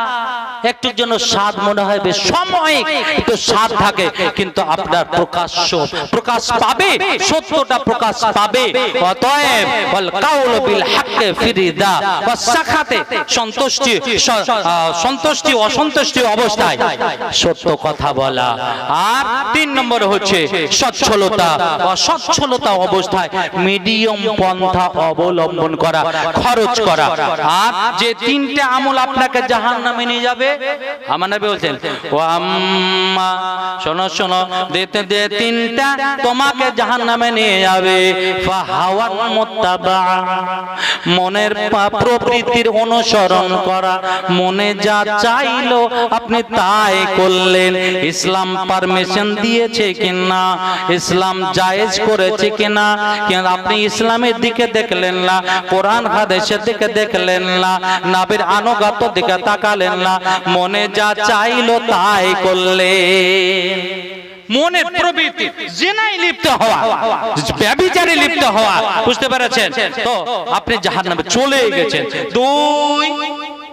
একটুর জন্য স্বাদ মনে হয়, বেশ সময় একটু স্বাদ থাকে, কিন্তু আপনার প্রকাশ পাবে, সত্যটা প্রকাশ পাবে। অতএব ওয়াল কাউলু বিল হাক্কি ফিরিদা ওয়াস সাখাতে, সন্তুষ্টি অসন্তুষ্টি অবস্থায় সত্য কথা বলা। আর 3 নম্বর হচ্ছে সচ্ছলতা। অসচ্ছলতা অবস্থায় মিডিয়াম পন্থা অবলম্বন করা, খরচ করা। আর যে 3টে আমল আপনাকে জাহান্নামে নিয়ে যাবে, আমার নবী বলেন, ও আম্মা, শোনো শোনো, দিতে দে 3টা তোমাকে জাহান্নামে নিয়ে যাবে। ফাহাওয়ান মুত্তাবা, মনের প্রবৃত্তির অনুসরণ করা, মনে যা চাইলো আপনি তাই করলেন। ইসলাম পারমিশন দিয়েছে কিনা, ইসলাম জায়েজ করেছে কিনা, কিন্তু আপনি ইসলামের দিকে দেখলেন না, কোরআন হাদিসের দিকে দেখলেন না, নবীর আনুগত্য দিকে তাকালেন না, মনে যা চাইলো তাই করলেন। মনের প্রবৃত্তি, জিনায় লিপ্ত হওয়া, ব্যভিচারে লিপ্ত হওয়া, বুঝতে পেরেছেন? তো আপনি জাহান্নামে চলে গেছেন। 2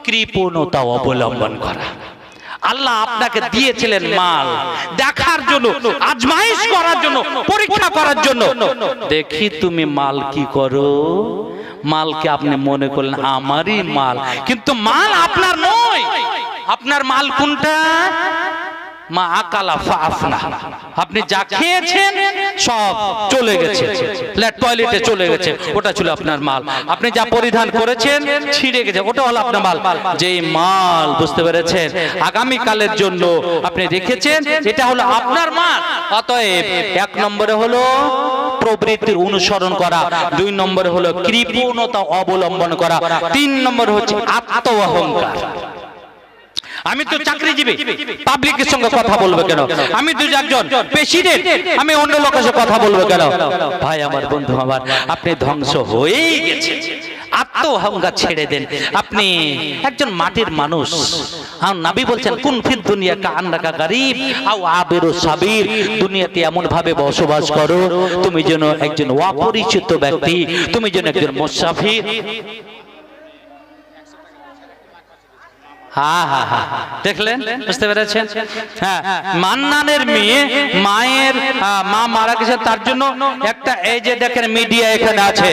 কৃপণতা অবলম্বন করা। আল্লাহ আপনাকে দিয়েছিলেন মাল দেখার জন্য, আজমাইশ করার জন্য, পরীক্ষা করার জন্য। দেখি তুমি মাল কি করো। মালকে আপনি মনে করলেন আমারই মাল, কিন্তু মাল আপনার নয়। আপনার মাল কোনটা? মা আকালা ফাফনা, আপনি যা খেয়েছেন সব চলে গেছে, টয়লেটে চলে গেছে, ওটা ছিল আপনার মাল। আপনি যা পরিধান করেছেন ছিঁড়ে গেছে, ওটা হলো আপনার মাল। যেই মাল, বুঝতে পেরেছেন, আগামী কালের জন্য আপনি রেখেছেন, এটা হলো আপনার মাল। অতএব 1 নম্বরে হলো প্রবৃত্তির অনুসরণ করা, 2 নম্বরে হলো কৃপণতা অবলম্বন করা, 3 নম্বর হচ্ছে আত্ম অহংকার। আমি তো চাকরিজীবী, পাবলিকের সঙ্গে কথা বলবো কেন? আমি তো একজন প্রেসিডেন্ট, আমি অন্য লোকের সাথে কথা বলবো কেন? ভাই আমার, বন্ধু আমার, আপনি ধ্বংস হয়েই গেছেন। আত্ম অহংকার ছেড়ে দেন। আপনি একজন মাটির মানুষ। আর নবী বলছেন কুন ফিদ দুনিয়া কা আন্নাকা গরীব আও আবিরু সাবির। দুনিয়াতে এমন ভাবে বসবাস করো তুমি যেন একজন অপরিচিত ব্যক্তি, তুমি যেন একজন মুসাফির। হ্যাঁ হ্যাঁ হ্যাঁ, দেখলেন, বুঝতে পেরেছেন? হ্যাঁ, মান্নানের মেয়ে মায়ের মা মারা গেছে, তার জন্য একটা এই যে দেখেন মিডিয়া এখানে আছে,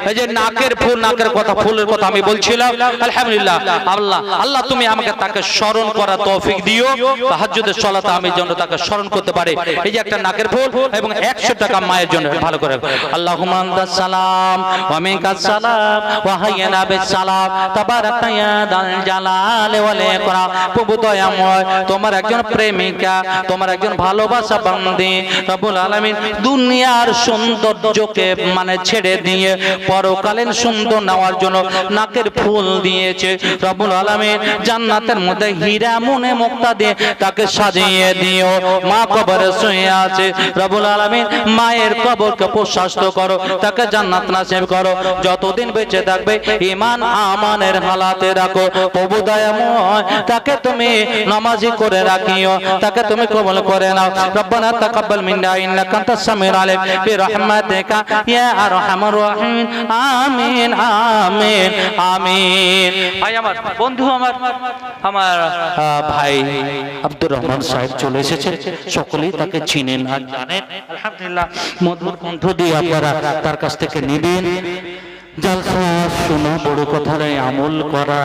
এই যে নাকের ফুল, নাকের কথা, ফুলের কথা আমি বলছিলাম। আলহামদুলিল্লাহ, আল্লাহ আল্লাহ তুমি আমাকে তাকে স্মরণ করার তৌফিক দিও, তাহাজ্জুদের সালাতে আমি যেন তাকে স্মরণ করতে পারি। এই যে একটা নাকের ফুল এবং 100 টাকা মায়ের জন্য, ভালো করে আল্লাহুম্মা আনতাস সালাম ওয়া মিনকাস সালাম ওয়া হাইয়িনা বিস সালাম তাবারাকা ইয়া দাল জালাল। প্রভু দয়াময়, তোমার একজন প্রেমিকা, তোমার একজন ভালোবাসা বান্দি রব্বুল আলামিন দুনিয়ার সৌন্দর্যকে মানে ছেড়ে দিয়ে পরকালীন সুন্দর নেওয়ার জন্য নাকের ফুল দিয়েছে রব্বুল আলামিন। জান্নাতের মধ্যে হীরা মনে মুক্তা দিয়ে তাকে সাজিয়ে দিও। মা কবরে শুয়ে আছে রব্বুল আলামিন, মায়ের কবরকে প্রশস্ত করো, তাকে জান্নাত নসিব করো। যতদিন বেঁচে থাকবে ঈমান আমানের হালাতে রাখো প্রভু দয়াময়, তাকে তুমি নামাজি করে রাখিও, তাকে তুমি কবুল করে নাও। রব্বানা তাকাব্বাল মিন্না ইন্নাকা আনতাস সামিউল আলিম বিরহমাতিকা ইয়া আরহামার রাহিমিন। আমিন আমিন আমিন। ভাই আমার, বন্ধু আমার, আমার ভাই আব্দুর রহমান সাহেব চলে এসেছেন, সকলেই তাকে চিনেন আর জানেন। আলহামদুলিল্লাহ, মধুর কণ্ঠ দিয়ে আপনারা তার কাছ থেকে নেবেন। জালসা শোনা, বড় কথার আমল করা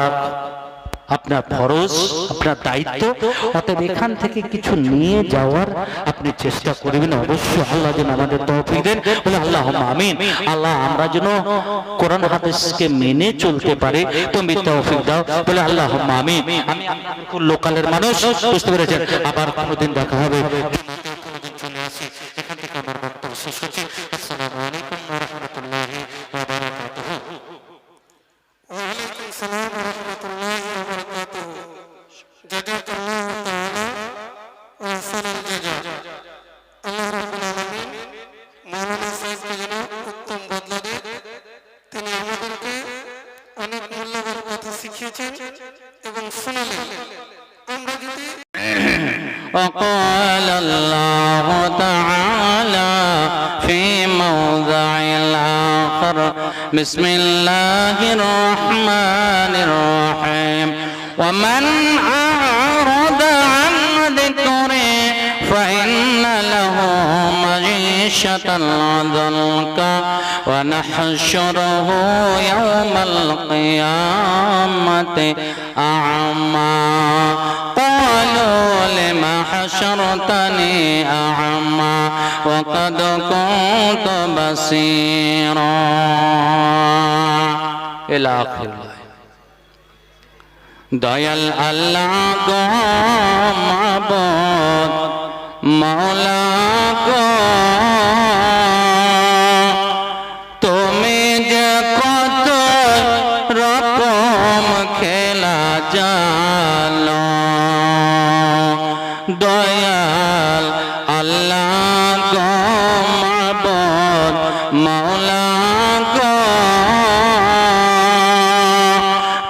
আপনার ফরজ, আপনার দায়িত্ব। অতএব এখান থেকে কিছু নিয়ে যাওয়ার আপনি চেষ্টা করবেন। অবশ্যই আল্লাহ যেন আমাদের তৌফিক দেন, বলে আল্লাহুম্মা আমিন। আল্লাহ আমরা যেন কোরআন হাদিসকে মেনে চলতে পারে, তুমি তৌফিক দাও, বলে আল্লাহুম্মা আমিন। আমি আপনার লোকালের মানুষ, বুঝতে পেরেছেন? আবার কোনোদিন দেখা হবে। চলে আসি, এখান থেকে আমার বক্তব্য শেষ হচ্ছে। আসসালামু আলাইকুম ওয়া রাহমাতুল্লাহি ওয়া বারাকাতুহু। ওয়া আলাইকুম আসসালাম ওয়া রাহমাতুল্লাহি ওয়া বারাকাতুহু। জাযাকাল্লাহু তাআলা আহসানাল জাযা। আল্লাহ রাব্বুল আলামিন মাওলানা সাহেবকে যেন উত্তম বদলা দেন। তিনি আমাদেরকে অনেক মূল্যবান কথা শিখিয়েছেন এবং শোনালেন। আমরা যদি وقال الله تعالى في موضع الآخر بسم الله الرحمن الرحيم ومن أعرض عن ذكري فإن له معيشة ضنكا ونحشره يوم القيامة أعمى قالوا لم حشرتني أعمى وقد كنت بصيرا إلى آخره। দয়াল আল্লাহ গো মাবুদ মাওলা গো, তুমি যে কত রকম খেলা জানো। দয়াল আল্লাহ গো মাবুদ মাওলা গো,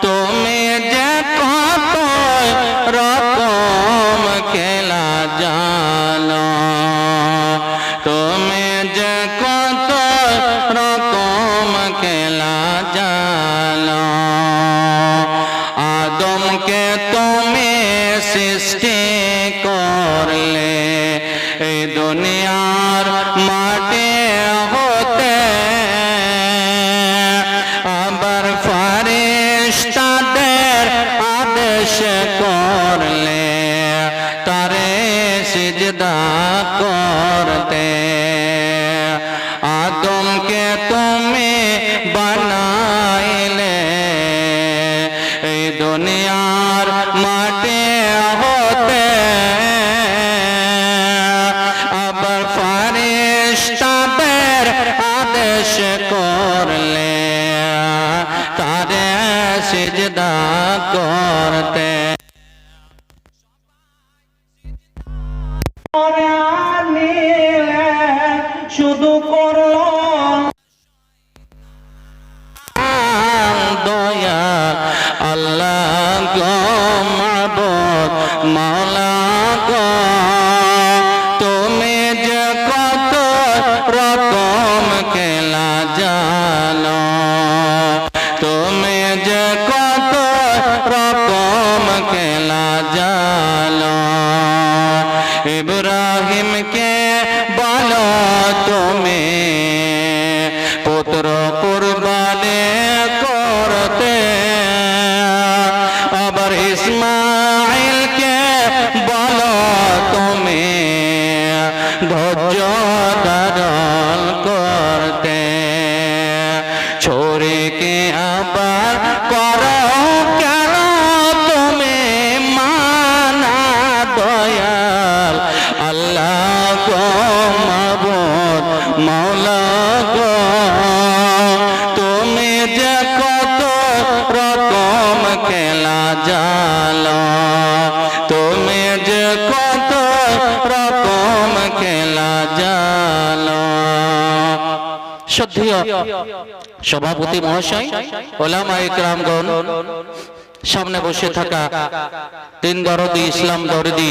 তুমি যে কত রকম খেলা জানো, তুমি যে কত রকম খেলা জানো। আদমকে তুমি সৃষ্টি করলে এই দুনিয়ার মাটি হতে, আবার ফারিস্তাদের আদেশ করলে তারে সিজদা করতে। আদমকে তুমি বানাইলে এই দুনিয়ার মাটি হতে, আবার ফারিস্তাদের আদেশ করলে তারে সিজদা করতে। বলো তুমি পুত্র কুরবানি করতে আবার ইসমাইলকে বলো তুমি ধৈর্য ধারণ করতে ছুরিকে আবার করো কেন তুমি মানা দয়াল আল্লাহ গো মাবুদ মাওলা গো তুমি যে কত রকম খেলা জানো তুমি যে কত রকম খেলা জানো শ্রদ্ধেয় সভাপতি মহাশয় ওলামা ইকরামগণ সামনে বসে থাকা দিন দরদি ইসলাম দরদি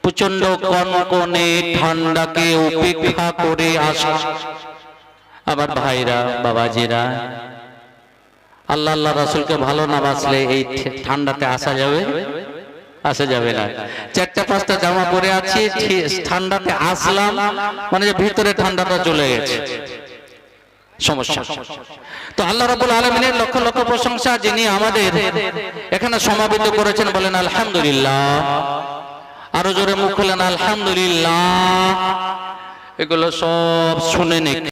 প্রচন্ড কনকনে ঠান্ডাকে উপেক্ষা করে আসা আবার ভাইরা বাবাজিরা আল্লাহ আল্লাহ রাসূলকে ভালো না বাসলে এই ঠান্ডাতে আসা যাবে আসা যাবে না চারটা পাঁচটা জামা পরে আছি ঠান্ডাতে আসলাম মানে যে ভিতরে ঠান্ডাটা চলে গেছে সমস্যা তো আল্লাহ রাব্বুল আলামিনের লক্ষ লক্ষ প্রশংসা যিনি আমাদের এখানে সমাবেত করেছেন বলেন আলহামদুলিল্লাহ আরো জোরে মুখ খুলেন আলহামদুলিল্লাহ এগুলো সব শুনে নিন